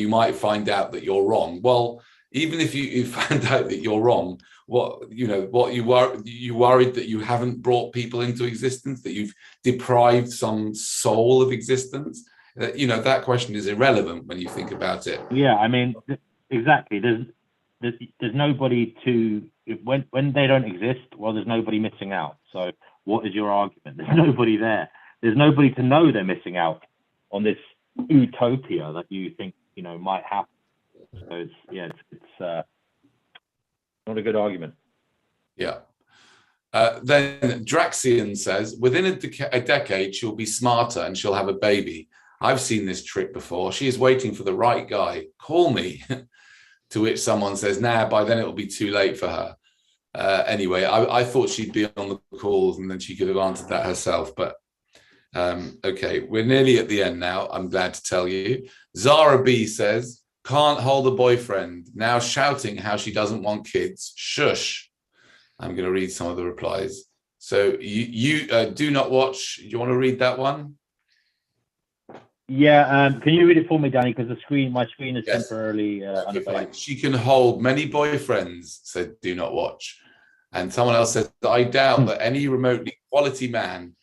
you might find out that you're wrong. Well, even if you find out that you're wrong, you worried that you haven't brought people into existence, that you've deprived some soul of existence. That question is irrelevant when you think about it. Yeah, I mean, exactly. There's nobody to, when they don't exist, well, there's nobody missing out. So what is your argument? There's nobody there. There's nobody to know they're missing out on this utopia that you think, might happen. So it's not a good argument. Yeah. Then Draxian says, within a decade, she'll be smarter and she'll have a baby. I've seen this trick before. She is waiting for the right guy. Call me. To which someone says, nah, by then it'll be too late for her. Anyway, I thought she'd be on the calls and then she could have answered that herself. But okay, we're nearly at the end now, I'm glad to tell you. Zara B says, can't hold a boyfriend. Now shouting how she doesn't want kids. Shush. I'm going to read some of the replies. So you do not watch. You want to read that one? Yeah. Can you read it for me, Danny? Because my screen is Yes. temporarily unavailable. She can hold many boyfriends, said do not watch. And someone else said, I doubt that any remotely quality man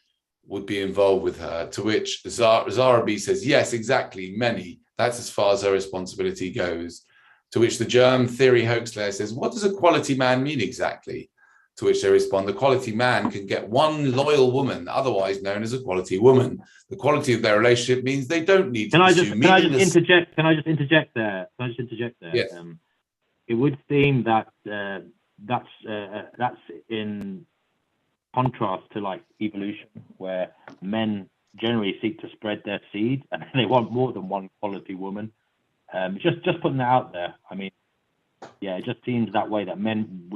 would be involved with her. To which Zara B says, yes, exactly, many. That's as far as her responsibility goes. To which the germ theory hoaxlayer says, what does a quality man mean exactly? To which they respond, the quality man can get one loyal woman, otherwise known as a quality woman. The quality of their relationship means they don't need to pursue Can I just interject there? Yes. It would seem that that's in contrast to like evolution, where men generally seek to spread their seed and they want more than one quality woman. Just putting that out there. I mean, yeah, it just seems that way, that men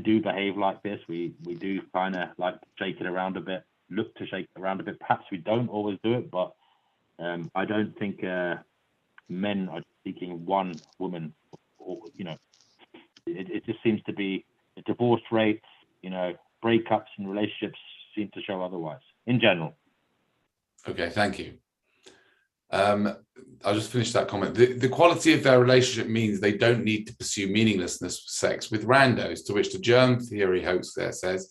do behave like this. We do kind of like to shake it around a bit, look to shake it around a bit. Perhaps we don't always do it, but I don't think men are seeking one woman. It just seems to be the divorce rates, breakups and relationships seem to show otherwise in general. Okay, thank you. I'll just finish that comment. The quality of their relationship means they don't need to pursue meaninglessness sex with randos, to which the germ theory hoax there says,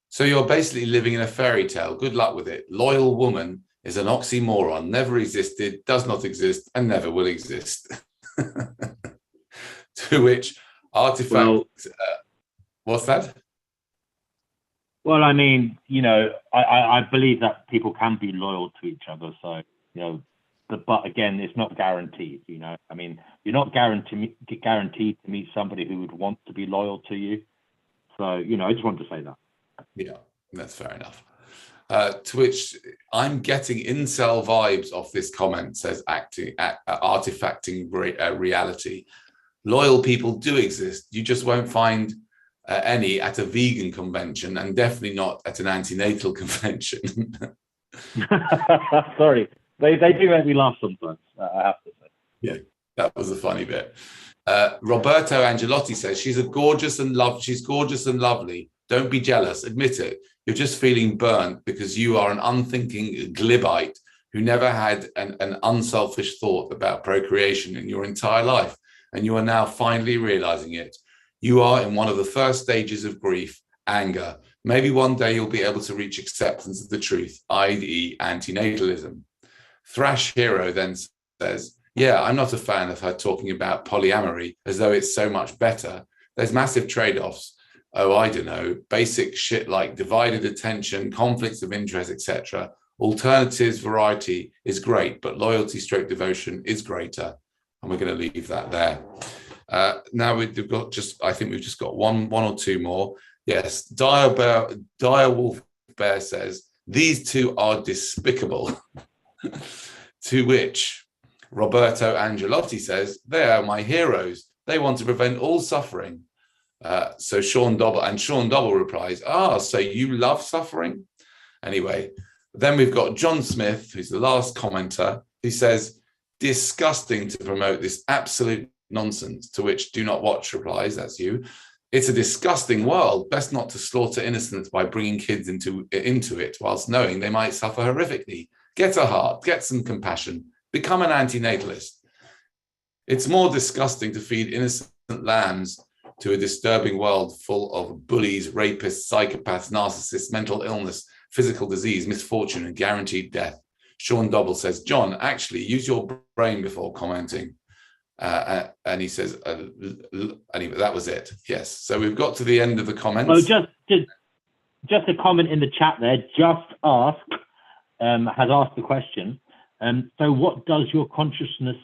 so you're basically living in a fairy tale. Good luck with it. Loyal woman is an oxymoron, never existed, does not exist, and never will exist. To which Artifact... what's that? Well, I mean, I believe that people can be loyal to each other. So, but again, it's not guaranteed. I mean, you're not guaranteed to meet somebody who would want to be loyal to you. So, I just wanted to say that. Yeah, that's fair enough. To which I'm getting incel vibes off this comment, says artifacting reality. Loyal people do exist. You just won't find any at a vegan convention, and definitely not at an antenatal convention. Sorry, they do make me laugh sometimes, I have to say. Yeah, that was a funny bit. Roberto Angelotti says she's gorgeous and lovely. Don't be jealous. Admit it. You're just feeling burnt because you are an unthinking glibite who never had an unselfish thought about procreation in your entire life, and you are now finally realizing it. You are in one of the first stages of grief, anger. Maybe one day you'll be able to reach acceptance of the truth, i.e. antinatalism. Thrash Hero then says, yeah, I'm not a fan of her talking about polyamory as though it's so much better. There's massive trade-offs. Oh, I don't know, basic shit like divided attention, conflicts of interest, etc. Alternatives variety is great, but loyalty / devotion is greater. And we're going to leave that there. Now we've got I think we've just got one or two more. Yes, Dire Wolf Bear says, these two are despicable. To which Roberto Angelotti says, they are my heroes. They want to prevent all suffering. So Sean Dobble replies, so you love suffering? Anyway, then we've got John Smith, who's the last commenter, who says, disgusting to promote this absolute nonsense, to which Do Not Watch replies, that's you. It's a disgusting world. Best not to slaughter innocents by bringing kids into it, whilst knowing they might suffer horrifically. Get a heart, get some compassion, become an antinatalist. It's more disgusting to feed innocent lambs to a disturbing world full of bullies, rapists, psychopaths, narcissists, mental illness, physical disease, misfortune, and guaranteed death. Sean Dobble says, John, actually use your brain before commenting. And he says, anyway, that was it. Yes. So we've got to the end of the comments. Well, just a comment in the chat there. Just Ask has asked the question. So what does your consciousness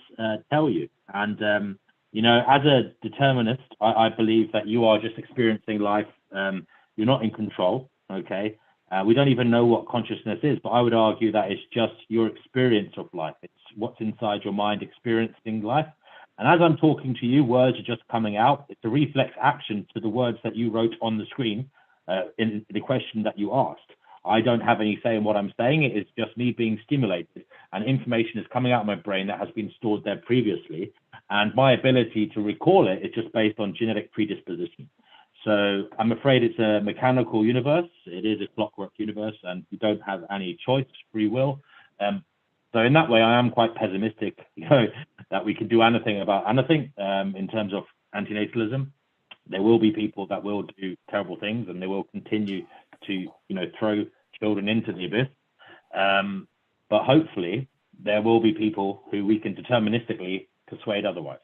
tell you? And, you know, as a determinist, I believe that you are just experiencing life. You're not in control. Okay. We don't even know what consciousness is, but I would argue that it's just your experience of life. It's what's inside your mind experiencing life. And as I'm talking to you, words are just coming out. It's a reflex action to the words that you wrote on the screen in the question that you asked. I don't have any say in what I'm saying. It is just me being stimulated, and information is coming out of my brain that has been stored there previously. And my ability to recall it is just based on genetic predisposition. So I'm afraid it's a mechanical universe. It is a clockwork universe, and you don't have any choice, free will. So in that way, I am quite pessimistic, you know, that we can do anything about anything in terms of antinatalism. There will be people that will do terrible things, and they will continue to, you know, throw children into the abyss. But hopefully, there will be people who we can deterministically persuade otherwise.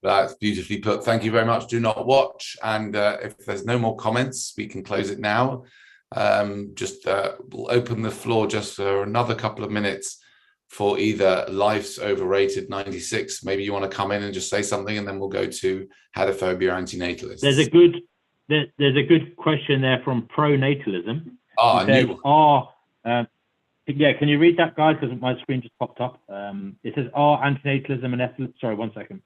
That's beautifully put. Thank you very much. Do Not Watch. And if there's no more comments, we can close it now. We'll open the floor just for another couple of minutes for either Life's Overrated 96. Maybe you want to come in and just say something, and then we'll go to Hatophobia Antinatalists. There's a good question there from Pro-Natalism. I knew. Yeah, can you read that, guys? Because my screen just popped up. It says, are antinatalism and ethics, sorry, 1 second.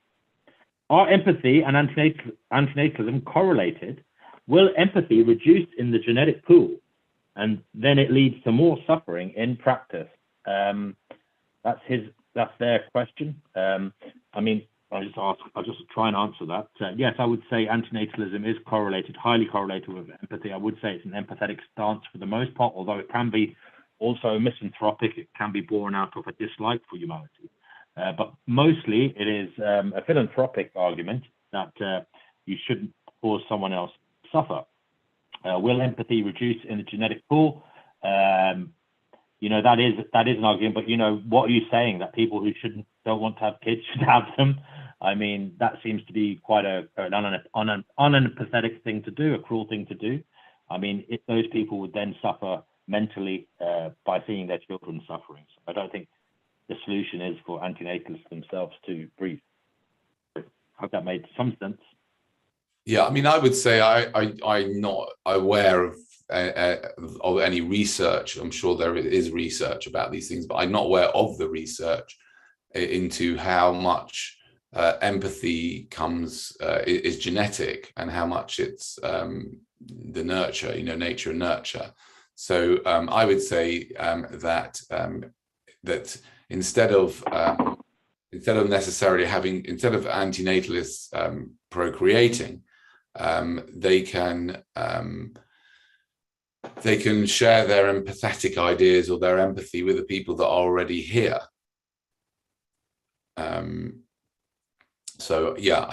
Are empathy and antinatalism correlated? Will empathy reduce in the genetic pool, and then it leads to more suffering in practice? That's their question. I mean, I'll just try and answer that. Yes, I would say antinatalism is correlated, highly correlated with empathy. I would say it's an empathetic stance for the most part, although it can be also misanthropic. It can be born out of a dislike for humanity. But mostly it is a philanthropic argument that you shouldn't cause someone else to suffer. Will empathy reduce in the genetic pool? You know, that is an argument, but you know, what are you saying? That people who don't want to have kids should have them? I mean, that seems to be quite an unempathetic thing to do, a cruel thing to do. I mean, if those people would then suffer mentally by seeing their children suffering. So I don't think the solution is for antinatalists themselves to breathe. I hope that made some sense. Yeah, I mean, I would say I'm not aware of any research. I'm sure there is research about these things, but I'm not aware of the research into how much empathy is genetic and how much it's the nurture, you know, nature and nurture. So I would say that instead of antinatalists procreating, they can share their empathetic ideas or their empathy with the people that are already here. So yeah,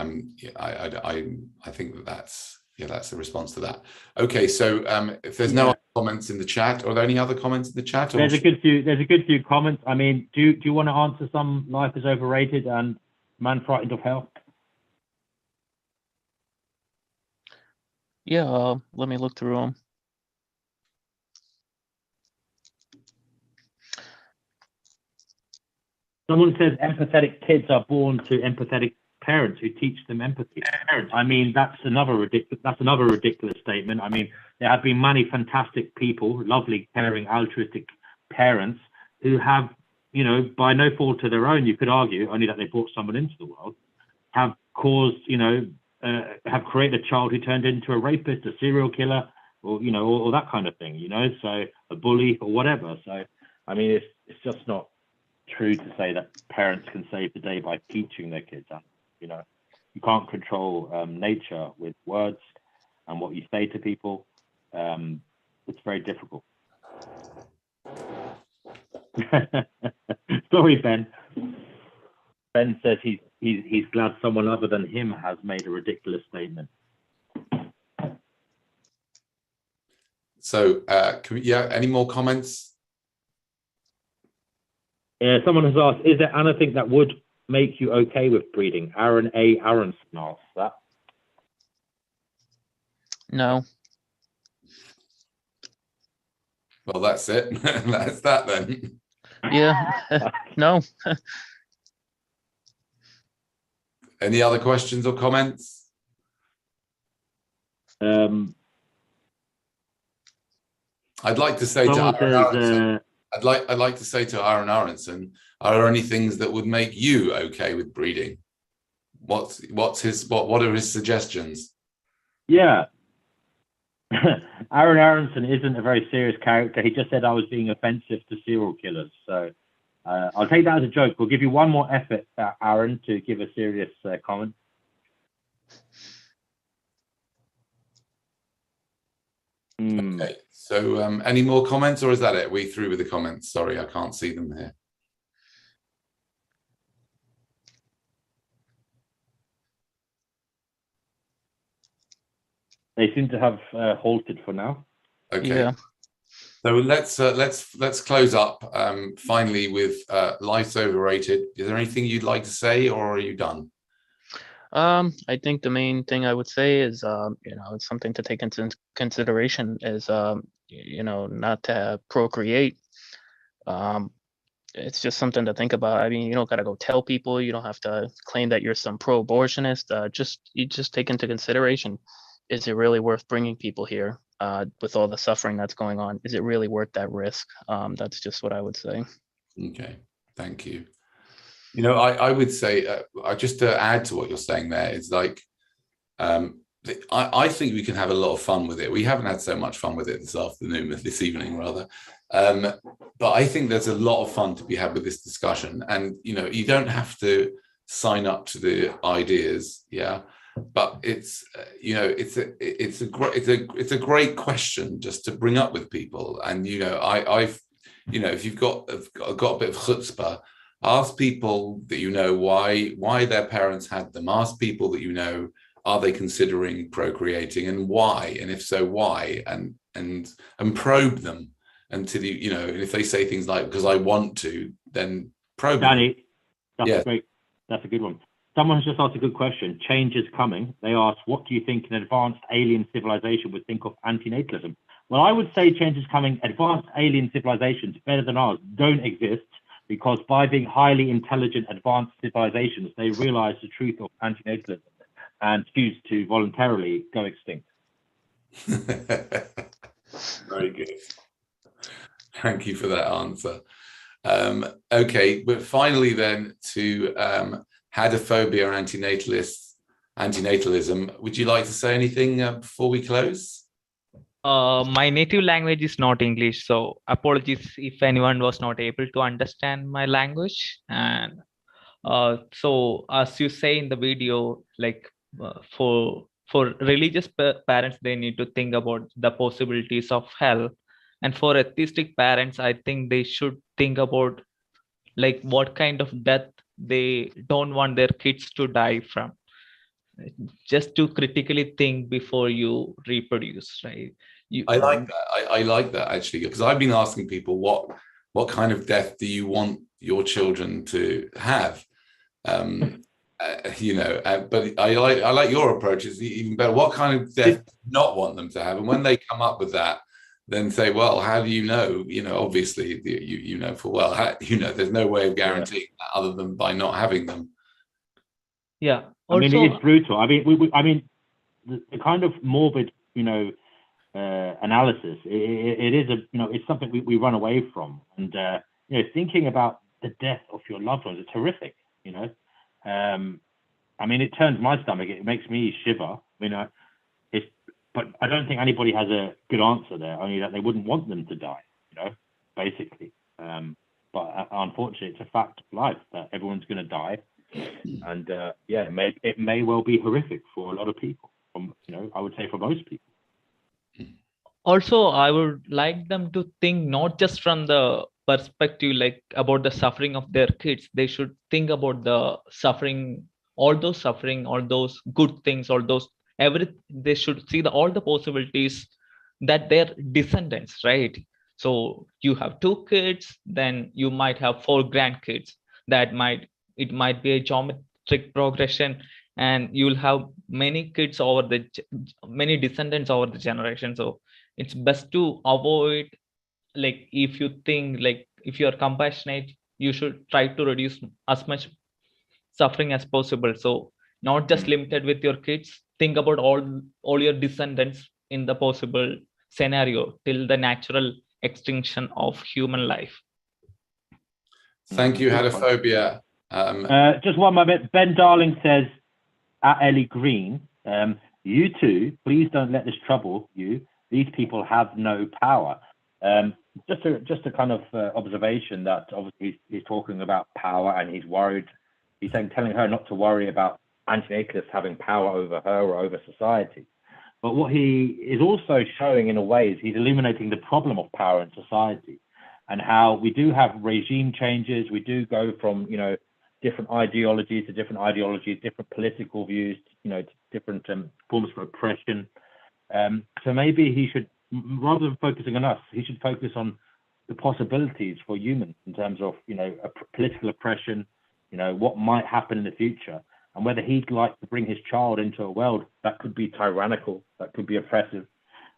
I think that's the response to that. Okay, so if there's no other comments in the chat, are there any other comments in the chat? There's a good few comments. I mean, do you want to answer some? Life is overrated and man frightened of hell. Yeah, let me look through them. Someone says empathetic kids are born to empathetic parents who teach them empathy. I mean, that's another ridiculous statement. I mean, there have been many fantastic people, lovely, caring, altruistic parents who have, you know, by no fault of their own, you could argue, only that they brought someone into the world, have caused, you know, have created a child who turned into a rapist, a serial killer, or, you know, or that kind of thing, you know, so a bully or whatever. So I mean, it's just not true to say that parents can save the day by teaching their kids. You know, you can't control nature with words and what you say to people. It's very difficult. Sorry, Ben. Ben says he's glad someone other than him has made a ridiculous statement. So, any more comments? Someone has asked, is there anything that would make you okay with breeding? Aaron A. Aronson asks that. No. Well, that's it. That's that then. Yeah. No. Any other questions or comments? I'd like to say to Aaron Aronson, I'd like to say to Aaron Aronson, are there any things that would make you okay with breeding? What are his suggestions? Yeah. Aaron Aronson isn't a very serious character. He just said I was being offensive to serial killers. So I'll take that as a joke. We'll give you one more effort, Aaron, to give a serious comment. Okay. So any more comments, or is that it? We through with the comments? Sorry, I can't see them here. They seem to have halted for now. Okay. Yeah. So let's close up finally with life's overrated. Is there anything you'd like to say, or are you done? I think the main thing I would say is, it's something to take into consideration is, not to procreate. It's just something to think about. I mean, you don't got to go tell people. You don't have to claim that you're some pro-abortionist. You just take into consideration, is it really worth bringing people here with all the suffering that's going on? Is it really worth that risk? That's just what I would say. Okay, thank you. You know, I would say, just to add to what you're saying there, it's like, I think we can have a lot of fun with it. We haven't had so much fun with it this evening rather. But I think there's a lot of fun to be had with this discussion. And, you don't have to sign up to the ideas. Yeah. But it's a great question just to bring up with people. And, if you've got a bit of chutzpah, ask people that why their parents had them. Ask people that are they considering procreating, and why? And if so, why? And probe them until and if they say things like, because I want to, then probe Danny, them. That's a good one. Someone has just asked a good question. Change is coming. They asked, what do you think an advanced alien civilization would think of antinatalism? Well, I would say change is coming. Advanced alien civilizations, better than ours, don't exist, because by being highly intelligent advanced civilizations, they realize the truth of antinatalism and choose to voluntarily go extinct. Very good. Thank you for that answer. Okay, but finally then to hadophobia and antinatalism, would you like to say anything before we close? My native language is not English, so apologies if anyone was not able to understand my language. And so, as you say in the video, like for religious parents, they need to think about the possibilities of hell, and for atheistic parents, I think they should think about like what kind of death they don't want their kids to die from. Just to critically think before you reproduce, right? I like that. I like that actually, because I've been asking people what kind of death do you want your children to have? But I like your approach is even better. What kind of death do you not want them to have? And when they come up with that, then say, well, how do you know? Obviously, full well. There's no way of guaranteeing that other than by not having them. Yeah. Also, I mean, it is brutal. I mean, the kind of morbid, analysis. It is it's something we run away from, and thinking about the death of your loved ones is horrific. I mean, it turns my stomach. It makes me shiver. But I don't think anybody has a good answer there. Only that they wouldn't want them to die. Basically. But unfortunately, it's a fact of life that everyone's going to die, and it may well be horrific for a lot of people. I would say for most people. Also, I would like them to think not just from the perspective like about the suffering of their kids. They should think about the suffering, all those good things, all those they should see all the possibilities that their descendants, right? So you have 2 kids, then you might have 4 grandkids. It might be a geometric progression, and you'll have many kids many descendants over the generation. So it's best to avoid, like, if you think, like, if you're compassionate, you should try to reduce as much suffering as possible. So not just limited with your kids, think about all your descendants in the possible scenario till the natural extinction of human life. Thank you, Hadophobia. Just one moment. Ben Darling says, at Ellie Green, you two, please don't let this trouble you. These people have no power. Just a kind of observation that obviously he's talking about power, and he's worried. He's telling her not to worry about antinatalists having power over her or over society. But what he is also showing in a way is he's illuminating the problem of power in society, and how we do have regime changes. We do go from different ideologies to different ideologies, different political views, to different forms of oppression. So maybe he should, rather than focusing on us, he should focus on the possibilities for humans in terms of, political oppression, what might happen in the future, and whether he'd like to bring his child into a world that could be tyrannical, that could be oppressive,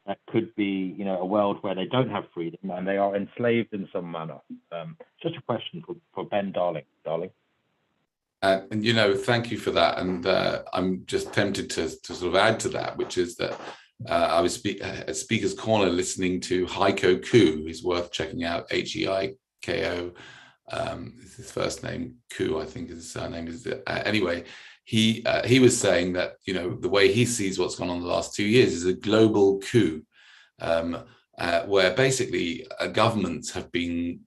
that could be, a world where they don't have freedom and they are enslaved in some manner. Just a question for Ben Darling. And thank you for that. And I'm just tempted to sort of add to that, which is that I was at Speaker's Corner listening to Heiko Koo. He's worth checking out. Heiko. His first name Koo, I think his surname is. Anyway, he was saying that the way he sees what's gone on the last 2 years is a global coup, where basically governments have been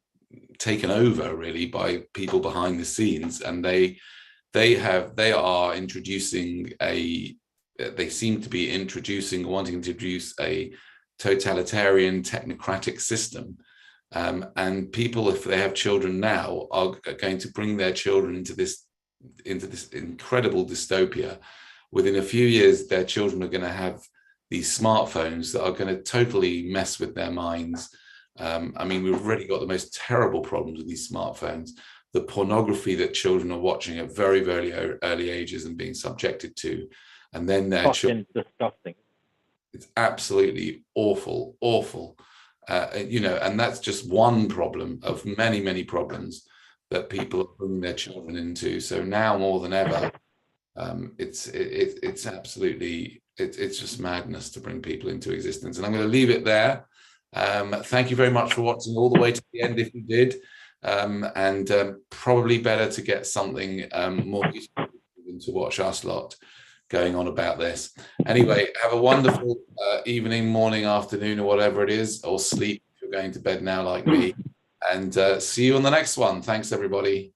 taken over really by people behind the scenes, and they are introducing they seem to be wanting to introduce a totalitarian technocratic system, and people, if they have children now, are going to bring their children into this incredible dystopia. Within a few years, their children are going to have these smartphones that are going to totally mess with their minds. We've already got the most terrible problems with these smartphones. The pornography that children are watching at very, very early ages and being subjected to, and then their children. Disgusting. It's absolutely awful. And that's just one problem of many, many problems that people are bringing their children into. So now more than ever, it's absolutely, it's just madness to bring people into existence. And I'm going to leave it there. Thank you very much for watching all the way to the end if you did, and probably better to get something more useful than to watch us lot going on about this. Anyway, have a wonderful evening, morning, afternoon, or whatever it is, or sleep if you're going to bed now like me, and see you on the next one. Thanks everybody.